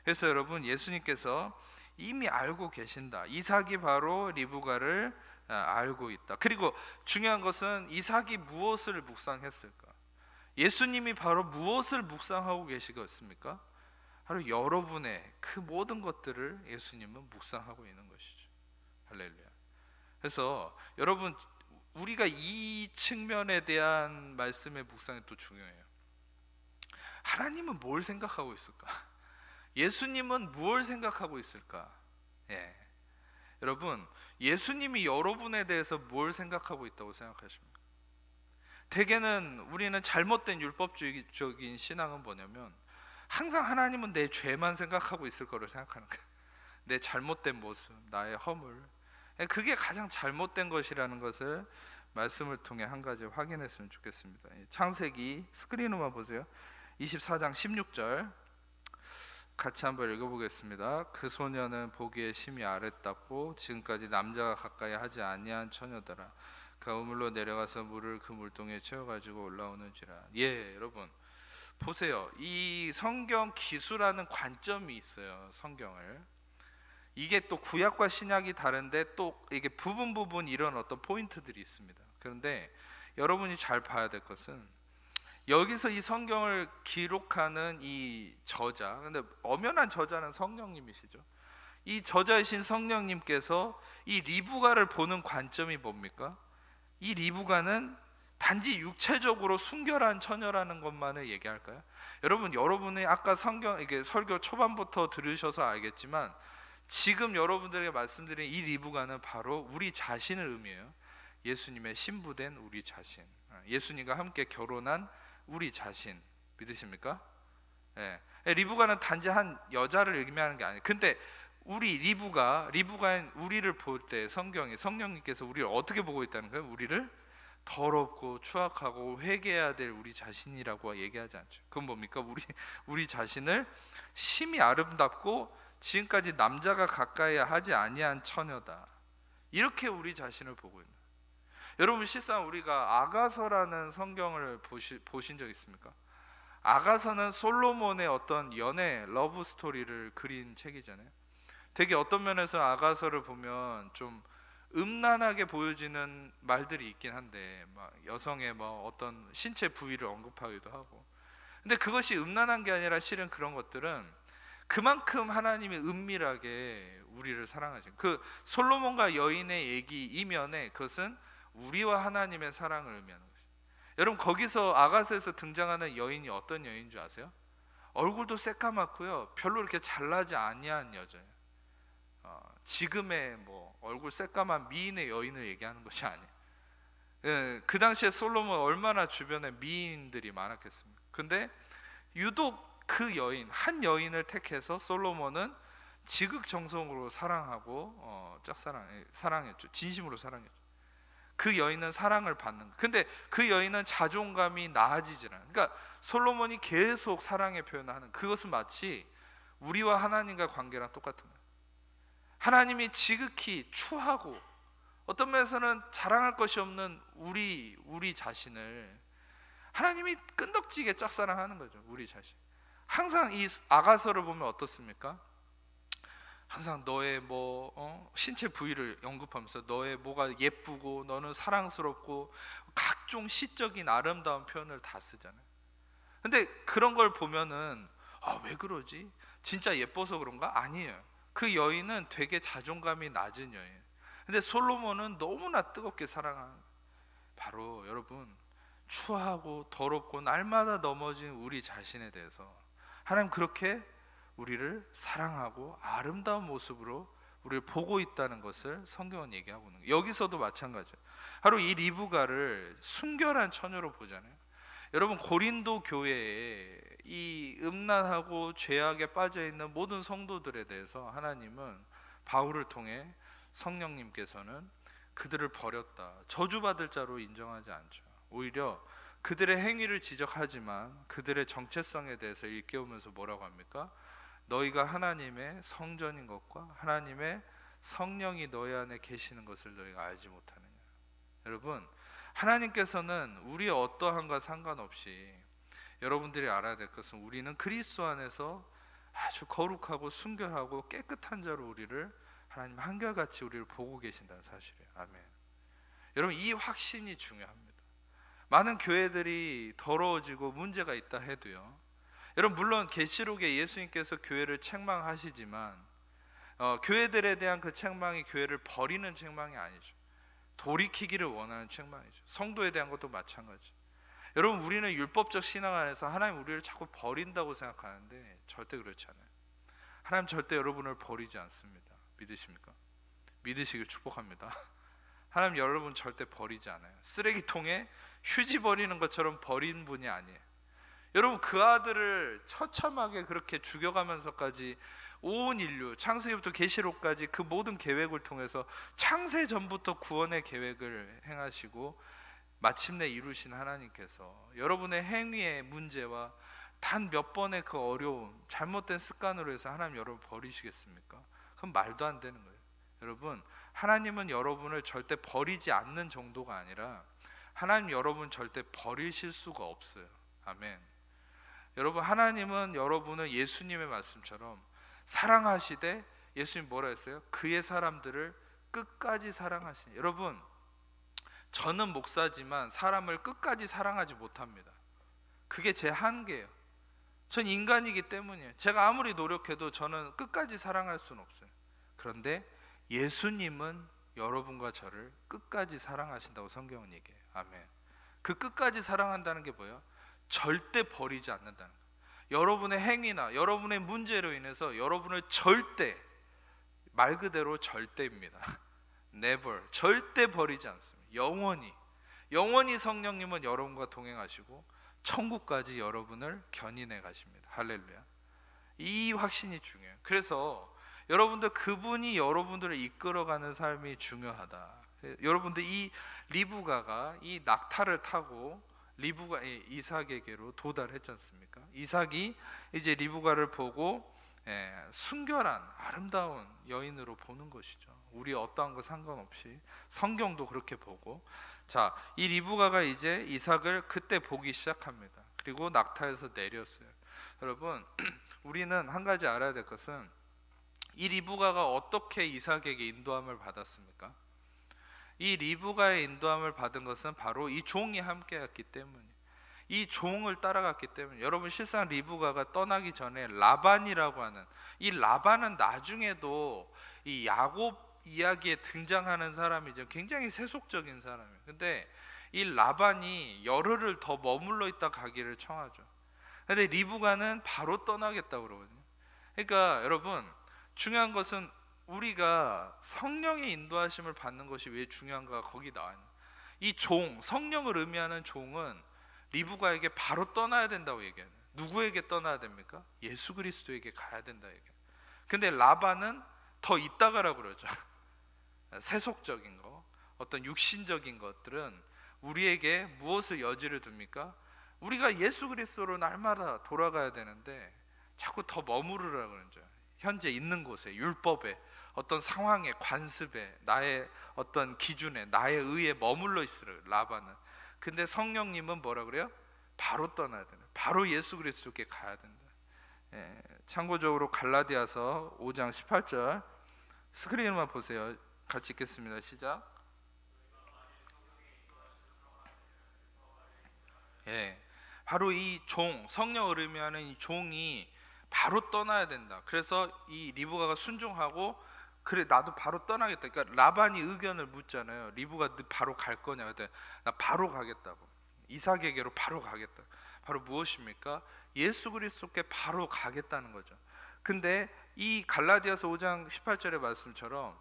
그래서 여러분, 예수님께서 이미 알고 계신다. 이삭이 바로 리브가를 알고 있다. 그리고 중요한 것은 이삭이 무엇을 묵상했을까? 예수님이 바로 무엇을 묵상하고 계시겠습니까? 바로 여러분의 그 모든 것들을 예수님은 묵상하고 있는 것이죠. 할렐루야. 그래서 여러분, 우리가 이 측면에 대한 말씀의 묵상이 또 중요해요. 하나님은 뭘 생각하고 있을까? 예수님은 무엇을 생각하고 있을까? 여러분, 예수님이 여러분에 대해서 뭘 생각하고 있다고 생각하십니까? 대개는 우리는 잘못된 율법주의적인 신앙은 뭐냐면 항상 하나님은 내 죄만 생각하고 있을 거를 생각하는 거예요. 내 잘못된 모습, 나의 허물, 그게 가장 잘못된 것이라는 것을 말씀을 통해 한 가지 확인했으면 좋겠습니다. 창세기 스크린으로만 보세요. 24장 16절 같이 한번 읽어보겠습니다. 그 소녀는 보기에 심히 아름답고 지금까지 남자가 가까이 하지 아니한 처녀더라. 그가 우물로 내려가서 물을 그 물동에 채워가지고 올라오는지라. 여러분 보세요. 이 성경 기수라는 관점이 있어요. 성경을 이게 또 구약과 신약이 다른데 또 이게 부분 이런 어떤 포인트들이 있습니다. 그런데 여러분이 잘 봐야 될 것은 여기서 이 성경을 기록하는 이 저자, 근데 엄연한 저자는 성령님이시죠. 이 저자이신 성령님께서 이 리브가를 보는 관점이 뭡니까? 이 리브가는 단지 육체적으로 순결한 처녀라는 것만을 얘기할까요? 여러분이 아까 성경 이게 설교 초반부터 들으셔서 알겠지만 지금 여러분들에게 말씀드린 이 리브가는 바로 우리 자신을 의미해요. 예수님의 신부된 우리 자신, 예수님과 함께 결혼한 우리 자신, 믿으십니까? 리브가는 단지 한 여자를 의미하는 게 아니에요. 근데 우리 리브가인 우리를 볼 때 성령님께서 우리를 어떻게 보고 있다는 거예요? 우리를 더럽고 추악하고 회개해야 될 우리 자신이라고 얘기하지 않죠. 그건 뭡니까? 우리 자신을 심히 아름답고 지금까지 남자가 가까이 하지 아니한 처녀다, 이렇게 우리 자신을 보고 있는. 여러분 실상 우리가 아가서라는 성경을 보신 적 있습니까? 아가서는 솔로몬의 어떤 연애 러브 스토리를 그린 책이잖아요. 되게 어떤 면에서 아가서를 보면 좀 음란하게 보여지는 말들이 있긴 한데 막 여성의 뭐 어떤 신체 부위를 언급하기도 하고, 근데 그것이 음란한 게 아니라 실은 그런 것들은 그만큼 하나님이 은밀하게 우리를 사랑하신, 그 솔로몬과 여인의 얘기 이면에 그것은 우리와 하나님의 사랑을 의미하는 것이죠. 여러분 거기서 아가서에서 등장하는 여인이 어떤 여인인 줄 아세요? 얼굴도 새까맣고요, 별로 이렇게 잘나지 아니한 여자예요. 지금의 뭐 얼굴 새까만 미인의 여인을 얘기하는 것이 아니에요. 그 당시에 솔로몬 얼마나 주변에 미인들이 많았겠습니까? 근데 유독 그 한 여인을 택해서 솔로몬은 지극정성으로 사랑하고 사랑했죠. 진심으로 사랑했죠. 그 여인은 사랑을 받는 거예요. 근데 그 여인은 자존감이 나아지질 않아요. 그러니까 솔로몬이 계속 사랑의 표현을 하는, 그것은 마치 우리와 하나님과 관계랑 똑같은 거예요. 하나님이 지극히 추하고 어떤 면에서는 자랑할 것이 없는 우리 자신을 하나님이 끈덕지게 짝사랑하는 거죠. 우리 자신. 항상 이 아가서를 보면 어떻습니까? 항상 너의 신체 부위를 언급하면서 너의 뭐가 예쁘고 너는 사랑스럽고 각종 시적인 아름다운 표현을 다 쓰잖아요. 근데 그런 걸 보면은 왜 그러지? 진짜 예뻐서 그런가? 아니에요. 그 여인은 되게 자존감이 낮은 여인. 근데 솔로몬은 너무나 뜨겁게 사랑하는, 바로 여러분 추하고 더럽고 날마다 넘어진 우리 자신에 대해서 하나님 그렇게 우리를 사랑하고 아름다운 모습으로 우리를 보고 있다는 것을 성경은 얘기하고 있는 거예요. 여기서도 마찬가지예요. 바로 이 리브가를 순결한 처녀로 보잖아요. 여러분 고린도 교회에 이 음란하고 죄악에 빠져 있는 모든 성도들에 대해서 하나님은 바울을 통해 성령님께서는 그들을 버렸다, 저주받을 자로 인정하지 않죠. 오히려 그들의 행위를 지적하지만 그들의 정체성에 대해서 일깨우면서 뭐라고 합니까? 너희가 하나님의 성전인 것과 하나님의 성령이 너희 안에 계시는 것을 너희가 알지 못하느냐. 여러분 하나님께서는 우리의 어떠함과 상관없이 여러분들이 알아야 될 것은 우리는 그리스도 안에서 아주 거룩하고 순결하고 깨끗한 자로 우리를 하나님 한결같이 우리를 보고 계신다는 사실이에요. 아멘. 여러분 이 확신이 중요합니다. 많은 교회들이 더러워지고 문제가 있다 해도요, 여러분 물론 계시록에 예수님께서 교회를 책망하시지만 교회들에 대한 그 책망이 교회를 버리는 책망이 아니죠. 돌이키기를 원하는 책망이죠. 성도에 대한 것도 마찬가지. 여러분 우리는 율법적 신앙 안에서 하나님 우리를 자꾸 버린다고 생각하는데 절대 그렇지 않아요. 하나님 절대 여러분을 버리지 않습니다. 믿으십니까? 믿으시길 축복합니다. 하나님 여러분 절대 버리지 않아요. 쓰레기통에 휴지 버리는 것처럼 버린 분이 아니에요. 여러분 그 아들을 처참하게 그렇게 죽여가면서까지 온 인류 창세기부터 계시록까지 그 모든 계획을 통해서 창세 전부터 구원의 계획을 행하시고 마침내 이루신 하나님께서 여러분의 행위의 문제와 단 몇 번의 그 어려움, 잘못된 습관으로 해서 하나님 여러분 버리시겠습니까? 그건 말도 안 되는 거예요. 여러분, 하나님은 여러분을 절대 버리지 않는 정도가 아니라 하나님 여러분 절대 버리실 수가 없어요. 아멘. 여러분, 하나님은 여러분을 예수님의 말씀처럼 사랑하시되, 예수님 뭐라 했어요? 그의 사람들을 끝까지 사랑하시니. 여러분, 저는 목사지만 사람을 끝까지 사랑하지 못합니다. 그게 제 한계예요. 전 인간이기 때문이에요. 제가 아무리 노력해도 저는 끝까지 사랑할 수는 없어요. 그런데 예수님은 여러분과 저를 끝까지 사랑하신다고 성경은 얘기해요. 아멘. 그 끝까지 사랑한다는 게 뭐예요? 절대 버리지 않는다는 거예요. 여러분의 행위나 여러분의 문제로 인해서 여러분을 절대, 말 그대로 절대입니다. Never, 절대 버리지 않습니다. 영원히 성령님은 여러분과 동행하시고 천국까지 여러분을 견인해 가십니다. 할렐루야. 이 확신이 중요해요. 그래서 여러분들, 그분이 여러분들을 이끌어가는 삶이 중요하다. 여러분들, 이 리브가가 이 낙타를 타고 리브가 이삭에게로 도달했지 않습니까? 이삭이 이제 리브가를 보고 순결한 아름다운 여인으로 보는 것이죠. 우리 어떠한 거 상관없이 성경도 그렇게 보고, 자, 이 리브가가 이제 이삭을 그때 보기 시작합니다. 그리고 낙타에서 내렸어요. 여러분, 우리는 한 가지 알아야 될 것은 이 리브가가 어떻게 이삭에게 인도함을 받았습니까? 이 리브가의 인도함을 받은 것은 바로 이 종이 함께했기 때문에, 이 종을 따라갔기 때문에. 여러분, 실상 리브가가 떠나기 전에 라반이라고 하는, 이 라반은 나중에도 이 야곱 이야기에 등장하는 사람이죠. 굉장히 세속적인 사람이에요. 근데 이 라반이 열흘을 더 머물러 있다 가기를 청하죠. 근데 리브가는 바로 떠나겠다고 그러거든요. 그러니까 여러분, 중요한 것은 우리가 성령의 인도하심을 받는 것이 왜 중요한가, 거기 나와요. 이 종, 성령을 의미하는 종은 리브가에게 바로 떠나야 된다고 얘기해요. 누구에게 떠나야 됩니까? 예수 그리스도에게 가야 된다 얘기해요. 근데 라반은 더 있다가라고 그러죠. 세속적인 거, 어떤 육신적인 것들은 우리에게 무엇을 여지를 둡니까? 우리가 예수 그리스도로 날마다 돌아가야 되는데 자꾸 더 머무르라고 그러죠. 현재 있는 곳에, 율법에, 어떤 상황에, 관습에, 나의 어떤 기준에, 나의 의에 머물러 있으라, 라반은. 근데 성령님은 뭐라 그래요? 바로 떠나야 된다. 바로 예수 그리스도께 가야 된다. 참고적으로 갈라디아서 5장 18절 스크린만 보세요. 같이 읽겠습니다. 시작. 바로 이 종, 성령을 의미하는 이 종이 바로 떠나야 된다. 그래서 이 리브가가 순종하고, 그래 나도 바로 떠나겠다. 그러니까 라반이 의견을 묻잖아요. 리브가 바로 갈 거냐? 그때 나 바로 가겠다고. 이삭에게로 바로 가겠다. 바로 무엇입니까? 예수 그리스도께 바로 가겠다는 거죠. 근데 이 갈라디아서 5장 18절의 말씀처럼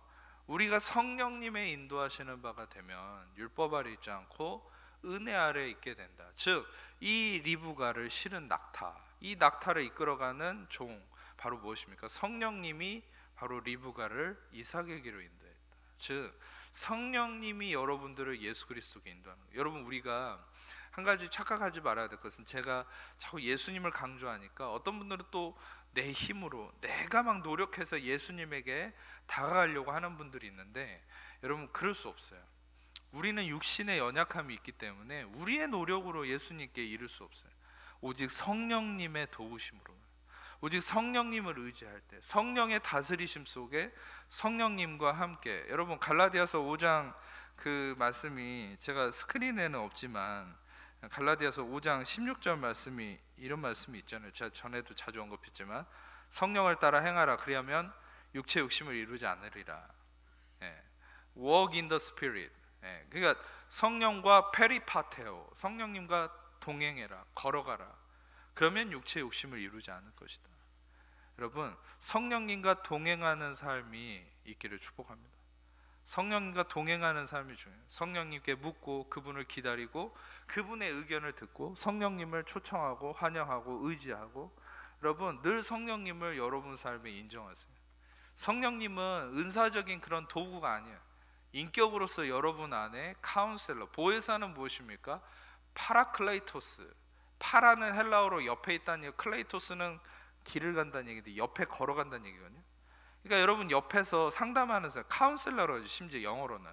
우리가 성령님의 인도하시는 바가 되면 율법 아래 있지 않고 은혜 아래 있게 된다. 즉, 이 리브가를 실은 낙타, 이 낙타를 이끌어가는 종, 바로 무엇입니까? 성령님이 바로 리브가를 이삭에게로 인도했다. 즉, 성령님이 여러분들을 예수 그리스도께 인도하는 거예요. 여러분, 우리가 한 가지 착각하지 말아야 될 것은, 제가 자꾸 예수님을 강조하니까 어떤 분들은 또 내 힘으로 내가 막 노력해서 예수님에게 다가가려고 하는 분들이 있는데, 여러분, 그럴 수 없어요. 우리는 육신의 연약함이 있기 때문에 우리의 노력으로 예수님께 이를 수 없어요. 오직 성령님의 도우심으로, 오직 성령님을 의지할 때, 성령의 다스리심 속에 성령님과 함께. 여러분, 갈라디아서 5장 그 말씀이 제가 스크린에는 없지만 갈라디아서 5장 16절 말씀이, 이런 말씀이 있잖아요. 제가 전에도 자주 언급했지만, 성령을 따라 행하라, 그리하면 육체 욕심을 이루지 않으리라. Walk in the Spirit. 그러니까 성령과 페리파테오, 성령님과 동행해라, 걸어가라. 그러면 육체 욕심을 이루지 않을 것이다. 여러분, 성령님과 동행하는 삶이 있기를 축복합니다. 성령님과 동행하는 삶이 중요해요. 성령님께 묻고 그분을 기다리고 그분의 의견을 듣고 성령님을 초청하고 환영하고 의지하고, 여러분, 늘 성령님을 여러분 삶에 인정하세요. 성령님은 은사적인 그런 도구가 아니에요. 인격으로서 여러분 안에 카운셀러, 보혜사는 무엇입니까? 파라클레이토스. 파라는 헬라어로 옆에 있다는 얘기, 클레이토스는 길을 간다는 얘기인데 옆에 걸어간다는 얘기거든요. 그러니까 여러분 옆에서 상담하는 사람, 카운셀러로 하죠. 심지어 영어로는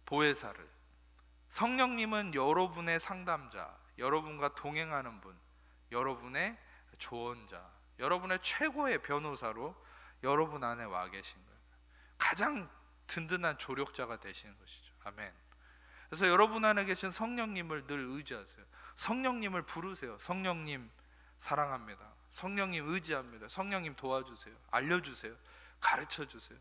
보혜사를. 성령님은 여러분의 상담자, 여러분과 동행하는 분, 여러분의 조언자, 여러분의 최고의 변호사로 여러분 안에 와 계신 거예요. 가장 든든한 조력자가 되시는 것이죠. 아멘. 그래서 여러분 안에 계신 성령님을 늘 의지하세요. 성령님을 부르세요. 성령님 사랑합니다. 성령님 의지합니다. 성령님 도와주세요. 알려주세요. 가르쳐주세요.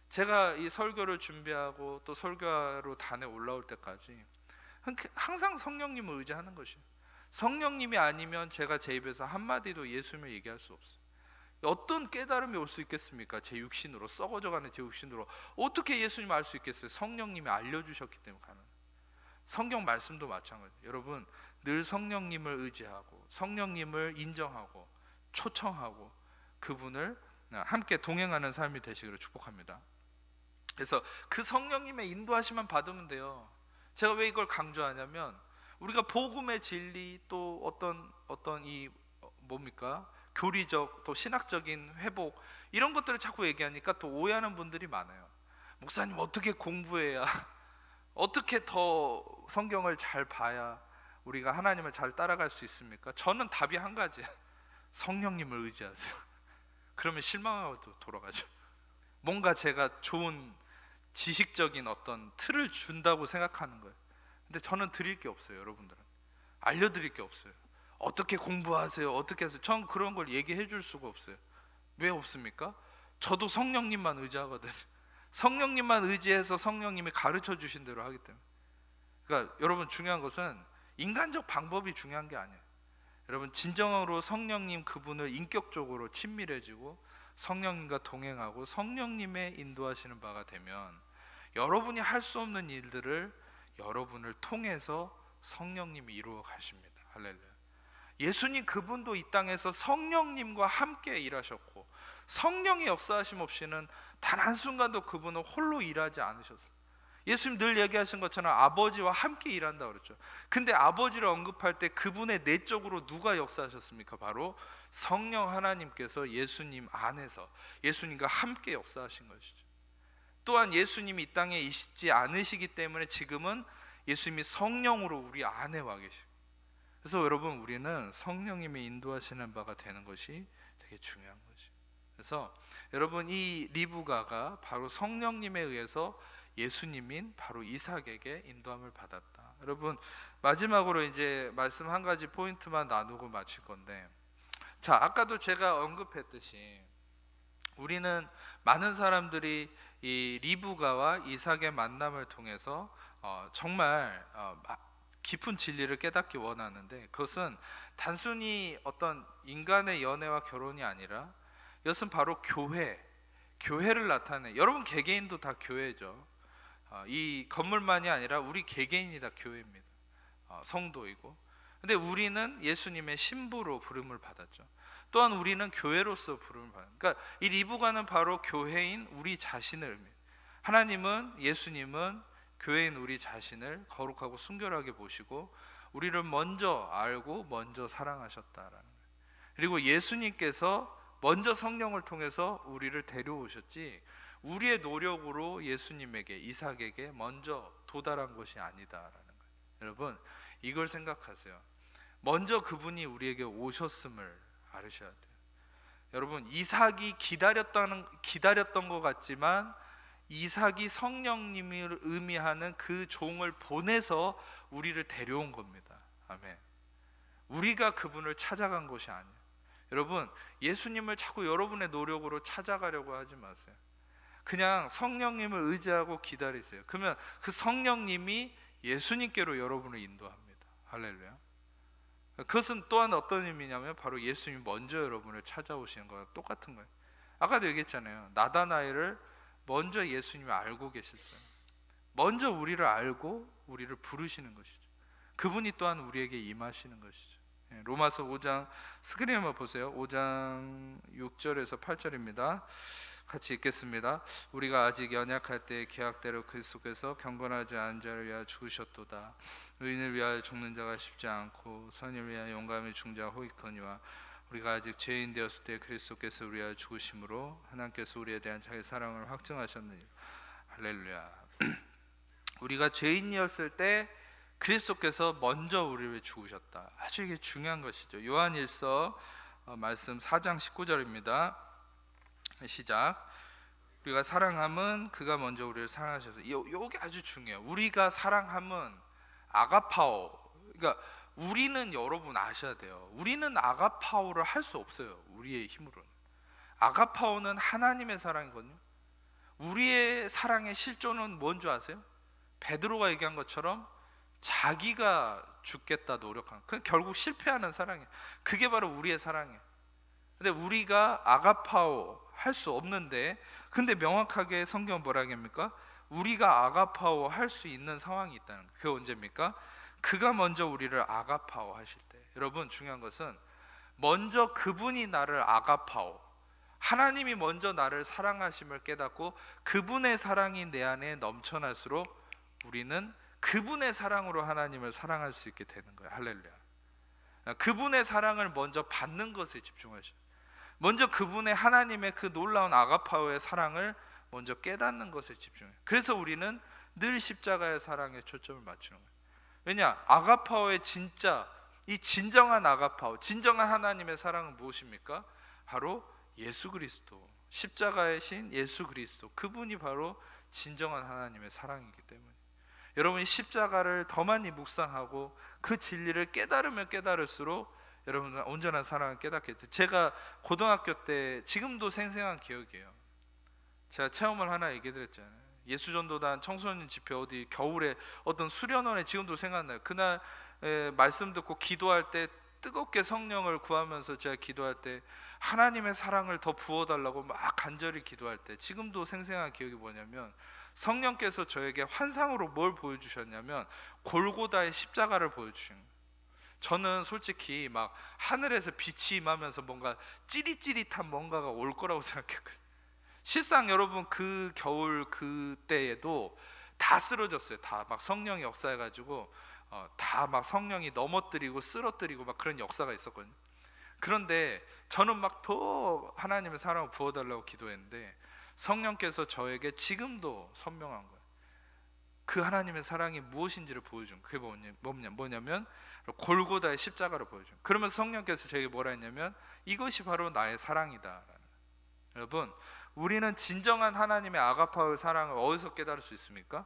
제가 이 설교를 준비하고 또 설교하러 단에 올라올 때까지 항상 성령님을 의지하는 것이에요. 성령님이 아니면 제가 제 입에서 한마디도 예수님을 얘기할 수 없어요. 어떤 깨달음이 올 수 있겠습니까? 제 육신으로, 썩어져가는 제 육신으로 어떻게 예수님을 알 수 있겠어요? 성령님이 알려주셨기 때문에 가능해요. 성경 말씀도 마찬가지예요. 여러분, 늘 성령님을 의지하고 성령님을 인정하고 초청하고 그분을 함께 동행하는 삶이 되시기를 축복합니다. 그래서 그 성령님의 인도하심만 받으면 돼요. 제가 왜 이걸 강조하냐면, 우리가 복음의 진리, 또 어떤 이 뭡니까? 교리적 또 신학적인 회복, 이런 것들을 자꾸 얘기하니까 또 오해하는 분들이 많아요. 목사님, 어떻게 공부해야, 어떻게 더 성경을 잘 봐야 우리가 하나님을 잘 따라갈 수 있습니까? 저는 답이 한 가지예요. 성령님을 의지하세요. 그러면 실망하고 돌아가죠. 뭔가 제가 좋은 지식적인 어떤 틀을 준다고 생각하는 거예요. 근데 저는 드릴 게 없어요. 여러분들은 알려드릴 게 없어요. 어떻게 공부하세요? 어떻게 하세요? 전 그런 걸 얘기해 줄 수가 없어요. 왜 없습니까? 저도 성령님만 의지하거든요. 성령님만 의지해서 성령님이 가르쳐 주신 대로 하기 때문에. 그러니까 여러분, 중요한 것은 인간적 방법이 중요한 게 아니에요. 여러분, 진정으로 성령님 그분을 인격적으로 친밀해지고 성령님과 동행하고 성령님의 인도하시는 바가 되면 여러분이 할 수 없는 일들을 여러분을 통해서 성령님이 이루어 가십니다. 할렐루야. 예수님 그분도 이 땅에서 성령님과 함께 일하셨고, 성령의 역사하심 없이는 단 한순간도 그분은 홀로 일하지 않으셨어요. 예수님 늘 얘기하신 것처럼 아버지와 함께 일한다고 그랬죠. 근데 아버지를 언급할 때 그분의 내적으로 누가 역사하셨습니까? 바로 성령 하나님께서 예수님 안에서 예수님과 함께 역사하신 것이죠. 또한 예수님이 이 땅에 있지 않으시기 때문에 지금은 예수님이 성령으로 우리 안에 와 계시고, 그래서 여러분, 우리는 성령님이 인도하시는 바가 되는 것이 되게 중요한 거죠. 그래서 여러분, 이 리브가가 바로 성령님에 의해서 예수님인 바로 이삭에게 인도함을 받았다. 여러분, 마지막으로 이제 말씀 한 가지 포인트만 나누고 마칠 건데, 자, 아까도 제가 언급했듯이 우리는 많은 사람들이 이 리브가와 이삭의 만남을 통해서 정말 깊은 진리를 깨닫기 원하는데, 그것은 단순히 어떤 인간의 연애와 결혼이 아니라 이것은 바로 교회를 나타내. 여러분 개개인도 다 교회죠. 이 건물만이 아니라 우리 개개인이 다 교회입니다. 성도이고. 근데 우리는 예수님의 신부로 부름을 받았죠. 또한 우리는 교회로서 부름을 받아요. 그러니까 이 리브가는 바로 교회인 우리 자신을 의미해요. 하나님은, 예수님은 교회인 우리 자신을 거룩하고 순결하게 보시고 우리를 먼저 알고 먼저 사랑하셨다라는 거예요. 그리고 예수님께서 먼저 성령을 통해서 우리를 데려오셨지, 우리의 노력으로 예수님에게, 이삭에게 먼저 도달한 것이 아니다라는 거예요. 여러분, 이걸 생각하세요. 먼저 그분이 우리에게 오셨음을 알으셔야 돼요. 여러분, 이삭이 기다렸던 것 같지만 이삭이 성령님을 의미하는 그 종을 보내서 우리를 데려온 겁니다. 아멘. 우리가 그분을 찾아간 것이 아니에요. 여러분, 예수님을 자꾸 여러분의 노력으로 찾아가려고 하지 마세요. 그냥 성령님을 의지하고 기다리세요. 그러면 그 성령님이 예수님께로 여러분을 인도합니다. 할렐루야. 그것은 또한 어떤 의미냐면 바로 예수님이 먼저 여러분을 찾아오시는 거랑 똑같은 거예요. 아까도 얘기했잖아요. 나다나엘을 먼저 예수님이 알고 계실 거예요. 먼저 우리를 알고 우리를 부르시는 것이죠. 그분이 또한 우리에게 임하시는 것이죠. 로마서 5장 스크린 한번 보세요. 5장 6절에서 8절입니다. 같이 읽겠습니다. 우리가 아직 연약할 때 계약대로 그리스도께서 경건하지 않은 자를 위하여 죽으셨도다. 의인을 위하여 죽는 자가 쉽지 않고 선을 위하여 용감히 죽는 자가 호익거니와 우리가 아직 죄인 되었을 때 그리스도께서 우리 위하여 죽으심으로 하나님께서 우리에 대한 자기 사랑을 확증하셨느니라. 할렐루야. 우리가 죄인이었을 때 그리스도께서 먼저 우리를 위해 죽으셨다. 아주 이게 중요한 것이죠. 요한일서 말씀 4장 19절입니다. 시작. 우리가 사랑함은 그가 먼저 우리를 사랑하셔서. 요게 아주 중요해요. 우리가 사랑함은 아가파오. 그러니까 우리는 여러분 아셔야 돼요. 우리는 아가파오를 할 수 없어요. 우리의 힘으로는. 아가파오는 하나님의 사랑이거든요. 우리의 사랑의 실존은 뭔지 아세요? 베드로가 얘기한 것처럼 자기가 죽겠다 노력하는, 그 결국 실패하는 사랑이에요. 그게 바로 우리의 사랑이에요. 근데 우리가 아가파오 할 수 없는데, 근데 명확하게 성경은 뭐라 합니까? 우리가 아가파오 할 수 있는 상황이 있다는 거예요. 그게 언제입니까? 그가 먼저 우리를 아가파오 하실 때. 여러분, 중요한 것은 먼저 그분이 나를 아가파오, 하나님이 먼저 나를 사랑하심을 깨닫고 그분의 사랑이 내 안에 넘쳐날수록 우리는 그분의 사랑으로 하나님을 사랑할 수 있게 되는 거예요. 할렐루야. 그분의 사랑을 먼저 받는 것에 집중하셔요. 먼저 그분의 하나님의 그 놀라운 아가파오의 사랑을 먼저 깨닫는 것에 집중해요. 그래서 우리는 늘 십자가의 사랑에 초점을 맞추는 거예요. 왜냐? 아가파오의 진짜, 이 진정한 아가파오, 진정한 하나님의 사랑은 무엇입니까? 바로 예수 그리스도, 십자가의 신 예수 그리스도, 그분이 바로 진정한 하나님의 사랑이기 때문에 여러분이 십자가를 더 많이 묵상하고 그 진리를 깨달으면 깨달을수록 여러분은 온전한 사랑을 깨닫게 돼요. 제가 고등학교 때, 지금도 생생한 기억이에요. 제가 체험을 하나 얘기 드렸잖아요. 예수전도단 청소년 집회 어디 겨울에 어떤 수련원에 지금도 생각나요. 그날 말씀 듣고 기도할 때 뜨겁게 성령을 구하면서 제가 기도할 때 하나님의 사랑을 더 부어달라고 막 간절히 기도할 때 지금도 생생한 기억이 뭐냐면 성령께서 저에게 환상으로 뭘 보여주셨냐면 골고다의 십자가를 보여주신 거예요. 저는 솔직히 막 하늘에서 빛이 임하면서 뭔가 찌릿찌릿한 뭔가가 올 거라고 생각했거든요. 실상 여러분 그 겨울 그때에도 다 쓰러졌어요. 다 막 성령이 역사해가지고 다 막 성령이 넘어뜨리고 쓰러뜨리고 막 그런 역사가 있었거든요. 그런데 저는 막 더 하나님의 사랑을 부어달라고 기도했는데 성령께서 저에게 지금도 선명한 거예요. 그 하나님의 사랑이 무엇인지를 보여준 거예요. 그게 뭐냐면 골고다의 십자가를 보여준. 그러면 성령께서 저에게 뭐라 했냐면 이것이 바로 나의 사랑이다. 여러분, 우리는 진정한 하나님의 아가파의 사랑을 어디서 깨달을 수 있습니까?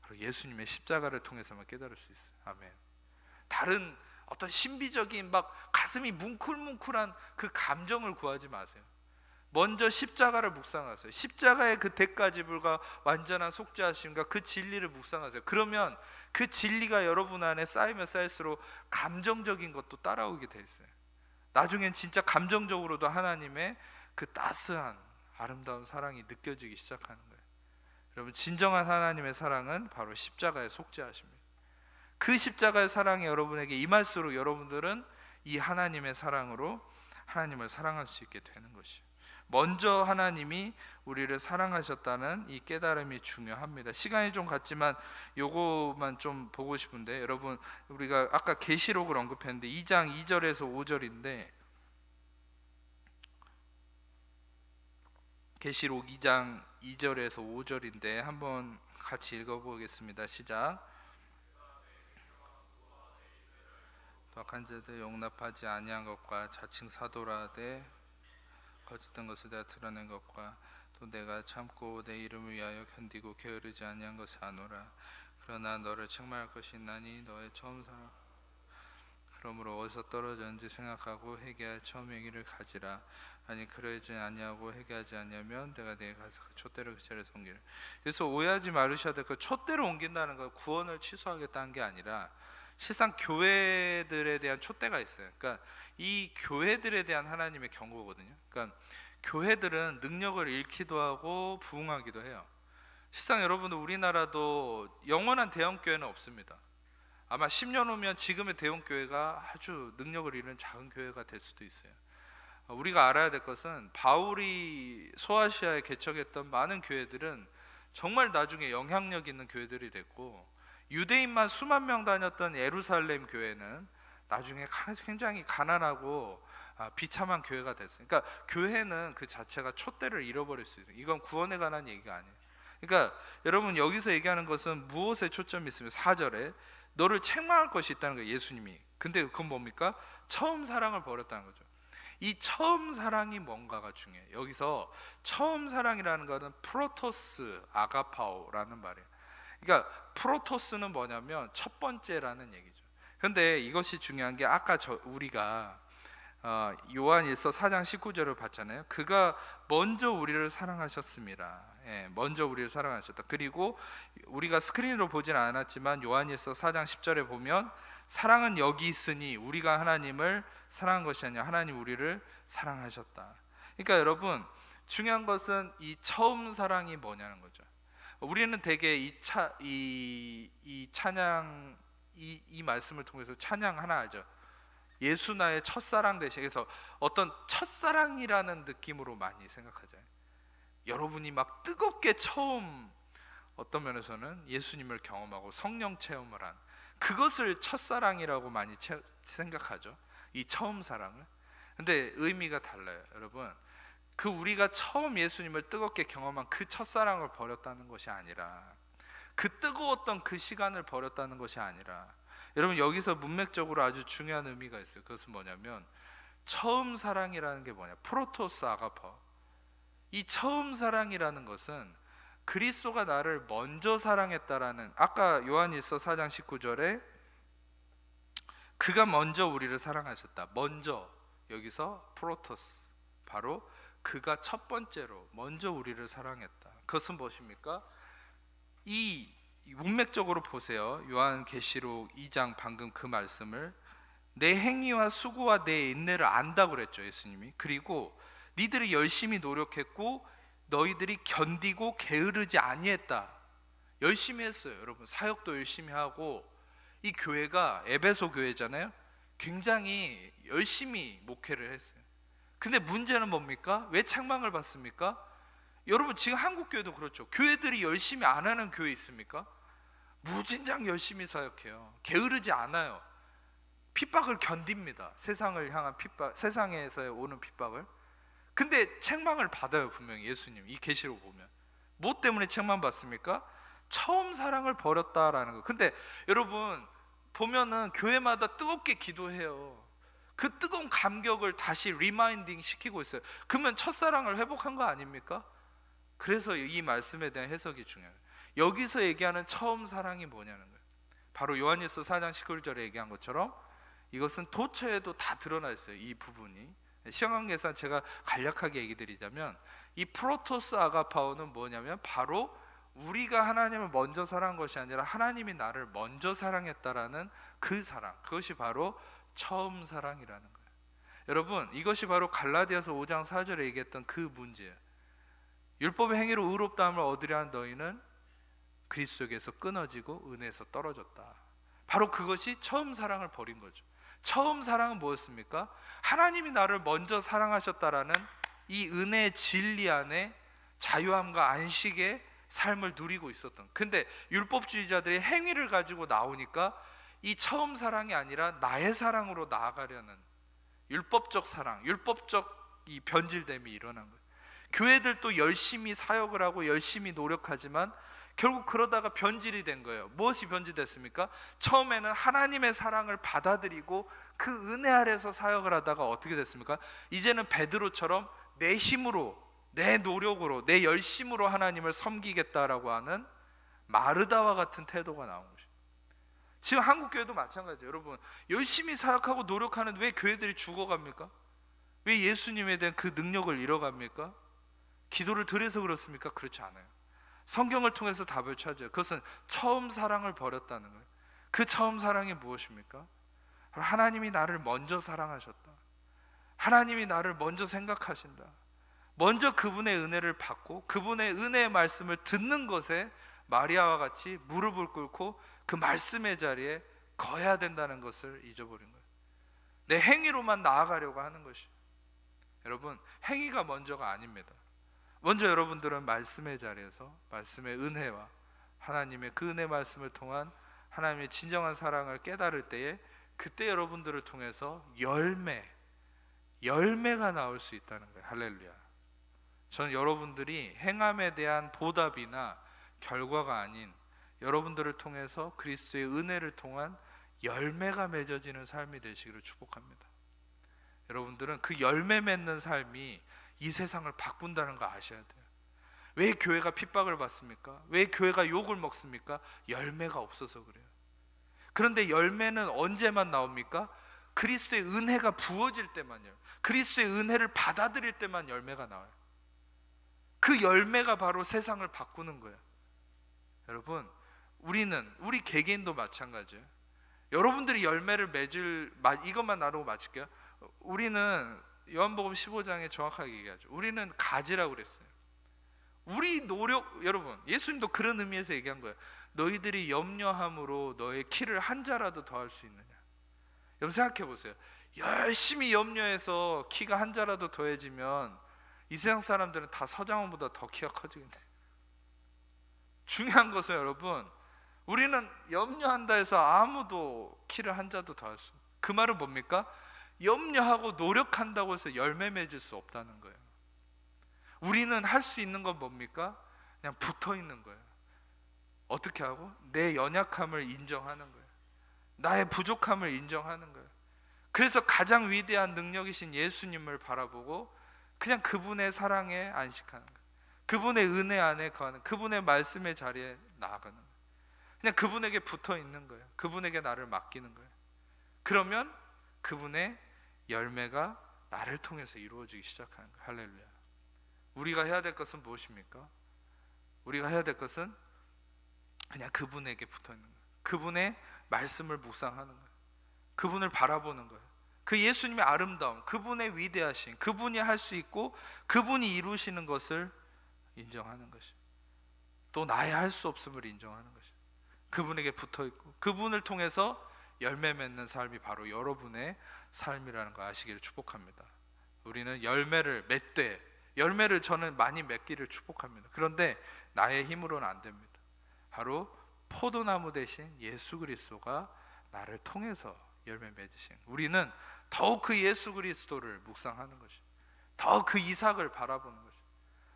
바로 예수님의 십자가를 통해서만 깨달을 수 있어요. 아멘. 다른 어떤 신비적인 막 가슴이 뭉클뭉클한 그 감정을 구하지 마세요. 먼저 십자가를 묵상하세요. 십자가의 그 대가지불과 완전한 속죄하심과 그 진리를 묵상하세요. 그러면 그 진리가 여러분 안에 쌓이면 쌓일수록 감정적인 것도 따라오게 돼 있어요. 나중엔 진짜 감정적으로도 하나님의 그 따스한 아름다운 사랑이 느껴지기 시작하는 거예요. 여러분, 진정한 하나님의 사랑은 바로 십자가의 속죄하심입니다. 그 십자가의 사랑이 여러분에게 임할수록 여러분들은 이 하나님의 사랑으로 하나님을 사랑할 수 있게 되는 것이에요. 먼저 하나님이 우리를 사랑하셨다는 이 깨달음이 중요합니다. 시간이 좀 갔지만 요거만 좀 보고 싶은데, 여러분 우리가 아까 계시록을 언급했는데 2장 2절에서 5절인데 계시록 2장 2절에서 5절인데 한번 같이 읽어보겠습니다. 시작. 또 악한 자들 용납하지 아니한 것과 자칭 사도라되 거짓된 것을 내가 드러낸 것과 또 내가 참고 내 이름을 위하여 견디고 게으르지 아니한 것을 아노라. 그러나 너를 책망할 것이 있나니 너의 처음 사랑, 그러므로 어디서 떨어졌는지 생각하고 회개할 처음 행위를 가지라. 아니 그러지 아니하고 회개하지 아니하면 내가 내게 가서 그 촛대를 그 자리에서 옮기라. 그래서 오해하지 말으셔야 될 그 촛대를 옮긴다는 건 구원을 취소하겠다는 게 아니라 실상 교회들에 대한 촛대가 있어요. 그러니까 이 교회들에 대한 하나님의 경고거든요. 그러니까 교회들은 능력을 잃기도 하고 부흥하기도 해요. 실상 여러분들 우리나라도 영원한 대형 교회는 없습니다. 아마 10년 후면 지금의 대형교회가 아주 능력을 잃은 작은 교회가 될 수도 있어요. 우리가 알아야 될 것은 바울이 소아시아에 개척했던 많은 교회들은 정말 나중에 영향력 있는 교회들이 됐고, 유대인만 수만 명 다녔던 예루살렘 교회는 나중에 굉장히 가난하고 비참한 교회가 됐어요. 그러니까 교회는 그 자체가 촛대를 잃어버릴 수 있어요. 이건 구원에 관한 얘기가 아니에요. 그러니까 여러분, 여기서 얘기하는 것은 무엇에 초점이 있으면 4절에 너를 책망할 것이 있다는 거예요, 예수님이. 근데 그건 뭡니까? 처음 사랑을 버렸다는 거죠. 이 처음 사랑이 뭔가가 중요해요. 여기서 처음 사랑이라는 것은 프로토스 아가파오라는 말이에요. 그러니까 프로토스는 뭐냐면 첫 번째라는 얘기죠. 그런데 이것이 중요한 게, 아까 우리가 요한일서 4장 19절을 봤잖아요. 그가 먼저 우리를 사랑하셨습니다. 먼저 우리를 사랑하셨다. 그리고 우리가 스크린으로 보진 않았지만 요한일서 4장 10절에 보면 사랑은 여기 있으니 우리가 하나님을 사랑한 것이 아니라 하나님 우리를 사랑하셨다. 그러니까 여러분, 중요한 것은 이 처음 사랑이 뭐냐는 거죠. 우리는 되게 이 찬양, 이 말씀을 통해서 찬양 하나 하죠. 예수 나의 첫사랑 되시게. 그래서 어떤 첫사랑이라는 느낌으로 많이 생각하잖아요. 여러분이 막 뜨겁게 처음 어떤 면에서는 예수님을 경험하고 성령 체험을 한 그것을 첫사랑이라고 많이 생각하죠. 이 처음 사랑을. 근데 의미가 달라요, 여러분. 그 우리가 처음 예수님을 뜨겁게 경험한 그 첫사랑을 버렸다는 것이 아니라, 그 뜨거웠던 그 시간을 버렸다는 것이 아니라, 여러분, 여기서 문맥적으로 아주 중요한 의미가 있어요. 그것은 뭐냐면 처음 사랑이라는 게 뭐냐, 프로토스 아가파. 이 처음 사랑이라는 것은 그리스도가 나를 먼저 사랑했다라는, 아까 요한일서 4장 19절에 그가 먼저 우리를 사랑하셨다. 먼저, 여기서 프로토스, 바로 그가 첫 번째로 먼저 우리를 사랑했다. 그것은 무엇입니까? 이 문맥적으로 보세요. 요한계시록 2장 방금 그 말씀을, 내 행위와 수고와 내 인내를 안다고 그랬죠, 예수님이. 그리고 니들이 열심히 노력했고 너희들이 견디고 게으르지 아니했다. 열심히 했어요, 여러분. 사역도 열심히 하고, 이 교회가 에베소 교회잖아요. 굉장히 열심히 목회를 했어요. 근데 문제는 뭡니까? 왜 책망을 받습니까? 여러분, 지금 한국 교회도 그렇죠. 교회들이 열심히 안 하는 교회 있습니까? 무진장 열심히 사역해요. 게으르지 않아요. 핍박을 견딥니다. 세상을 향한 핍박, 세상에서 오는 핍박을. 근데 책망을 받아요, 분명히 예수님. 이 계시록 보면 뭐 때문에 책망 받습니까? 처음 사랑을 버렸다라는 거. 근데 여러분 보면은 교회마다 뜨겁게 기도해요. 그 뜨거운 감격을 다시 리마인딩 시키고 있어요. 그러면 첫사랑을 회복한 거 아닙니까? 그래서 이 말씀에 대한 해석이 중요해요. 여기서 얘기하는 처음 사랑이 뭐냐는 거예요. 바로 요한일서 4장 19절에 얘기한 것처럼 이것은 도처에도 다 드러나 있어요, 이 부분이. 시험관계에서 제가 간략하게 얘기 드리자면, 이 프로토스 아가파오는 뭐냐면 바로 우리가 하나님을 먼저 사랑한 것이 아니라 하나님이 나를 먼저 사랑했다라는 그 사랑, 그것이 바로 처음 사랑이라는 거예요. 여러분, 이것이 바로 갈라디아서 5장 4절에 얘기했던 그 문제예요. 율법의 행위로 의롭다함을 얻으려 한 너희는 그리스도에게서 끊어지고 은혜에서 떨어졌다. 바로 그것이 처음 사랑을 버린 거죠. 처음 사랑은 뭐였습니까? 하나님이 나를 먼저 사랑하셨다라는 이 은혜의 진리 안에 자유함과 안식의 삶을 누리고 있었던. 근데 율법주의자들이 행위를 가지고 나오니까 이 처음 사랑이 아니라 나의 사랑으로 나아가려는 율법적 사랑, 율법적 이 변질됨이 일어난 거예요. 교회들도 열심히 사역을 하고 열심히 노력하지만 결국 그러다가 변질이 된 거예요. 무엇이 변질됐습니까? 처음에는 하나님의 사랑을 받아들이고 그 은혜 아래서 사역을 하다가 어떻게 됐습니까? 이제는 베드로처럼 내 힘으로, 내 노력으로, 내 열심으로 하나님을 섬기겠다라고 하는 마르다와 같은 태도가 나온 것이죠. 지금 한국 교회도 마찬가지예요. 여러분, 열심히 사역하고 노력하는 왜 교회들이 죽어갑니까? 왜 예수님에 대한 그 능력을 잃어갑니까? 기도를 덜해서 그렇습니까? 그렇지 않아요. 성경을 통해서 답을 찾아요. 그것은 처음 사랑을 버렸다는 거예요. 그 처음 사랑이 무엇입니까? 하나님이 나를 먼저 사랑하셨다. 하나님이 나를 먼저 생각하신다. 먼저 그분의 은혜를 받고 그분의 은혜의 말씀을 듣는 것에 마리아와 같이 무릎을 꿇고 그 말씀의 자리에 거해야 된다는 것을 잊어버린 거예요. 내 행위로만 나아가려고 하는 것이. 여러분, 행위가 먼저가 아닙니다. 먼저 여러분들은 말씀의 자리에서 말씀의 은혜와 하나님의 그 은혜 말씀을 통한 하나님의 진정한 사랑을 깨달을 때에, 그때 여러분들을 통해서 열매가 나올 수 있다는 거예요. 할렐루야. 저는 여러분들이 행함에 대한 보답이나 결과가 아닌 여러분들을 통해서 그리스도의 은혜를 통한 열매가 맺어지는 삶이 되시기를 축복합니다. 여러분들은 그 열매 맺는 삶이 이 세상을 바꾼다는 거 아셔야 돼요. 왜 교회가 핍박을 받습니까? 왜 교회가 욕을 먹습니까? 열매가 없어서 그래요. 그런데 열매는 언제만 나옵니까? 그리스도의 은혜가 부어질 때만요. 그리스도의 은혜를 받아들일 때만 열매가 나와요. 그 열매가 바로 세상을 바꾸는 거예요. 여러분, 우리 개개인도 마찬가지예요. 여러분들이 열매를 맺을, 이것만 나누고 마칠게요. 우리는 요한복음 15장에 정확하게 얘기하죠. 우리는 가지라고 그랬어요. 우리 노력, 여러분, 예수님도 그런 의미에서 얘기한 거예요. 너희들이 염려함으로 너의 키를 한 자라도 더할 수 있느냐. 여러분 생각해 보세요. 열심히 염려해서 키가 한 자라도 더해지면 이 세상 사람들은 다 서장훈보다 더 키가 커지겠네. 중요한 것은 여러분, 우리는 염려한다 해서 아무도 키를 한 자도 더할 수. 그 말은 뭡니까? 염려하고 노력한다고 해서 열매 맺을 수 없다는 거예요. 우리는 할 수 있는 건 뭡니까? 그냥 붙어 있는 거예요. 어떻게 하고? 내 연약함을 인정하는 거예요. 나의 부족함을 인정하는 거예요. 그래서 가장 위대한 능력이신 예수님을 바라보고 그냥 그분의 사랑에 안식하는 거예요. 그분의 은혜 안에 거하는, 그분의 말씀의 자리에 나아가는 거예요. 그냥 그분에게 붙어 있는 거예요. 그분에게 나를 맡기는 거예요. 그러면 그분의 열매가 나를 통해서 이루어지기 시작하는 거예요. 할렐루야. 우리가 해야 될 것은 무엇입니까? 우리가 해야 될 것은 그냥 그분에게 붙어 있는 거예요. 그분의 말씀을 묵상하는 거예요. 그분을 바라보는 거예요. 그 예수님의 아름다움, 그분의 위대하신, 그분이 할 수 있고 그분이 이루시는 것을 인정하는 것이, 또 나의 할 수 없음을 인정하는 것이, 그분에게 붙어 있고 그분을 통해서 열매 맺는 삶이 바로 여러분의 삶이라는 거 아시기를 축복합니다. 우리는 열매를 맺되, 열매를 저는 많이 맺기를 축복합니다. 그런데 나의 힘으로는 안 됩니다. 바로 포도나무 대신 예수 그리스도가 나를 통해서 열매 맺으신, 우리는 더욱 그 예수 그리스도를 묵상하는 것이, 더 그 이삭을 바라보는 것이,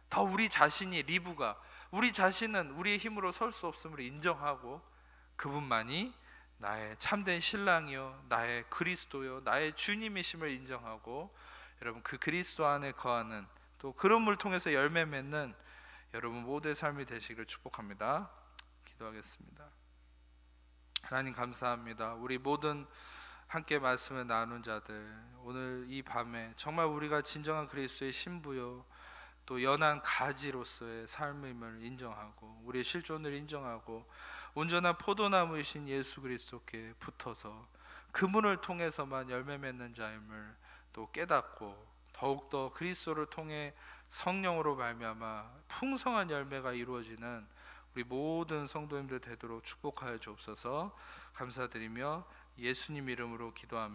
더 우리 자신이 리브가, 우리 자신은 우리의 힘으로 설 수 없음을 인정하고 그분만이 나의 참된 신랑이요, 나의 그리스도요, 나의 주님이심을 인정하고, 여러분 그 그리스도 안에 거하는, 또 그런 통해서 열매 맺는 여러분 모두의 삶이 되시기를 축복합니다. 기도하겠습니다. 하나님 감사합니다. 우리 모든 함께 말씀을 나눈 자들, 오늘 이 밤에 정말 우리가 진정한 그리스도의 신부요, 또 연한 가지로서의 삶임을 인정하고 우리의 실존을 인정하고 온전한 포도나무이신 예수 그리스도께 붙어서 그분을 통해서만 열매 맺는 자임을 또 깨닫고, 더욱더 그리스도를 통해 성령으로 말미암아 풍성한 열매가 이루어지는 우리 모든 성도님들 되도록 축복하여 주옵소서. 감사드리며 예수님 이름으로 기도합니다.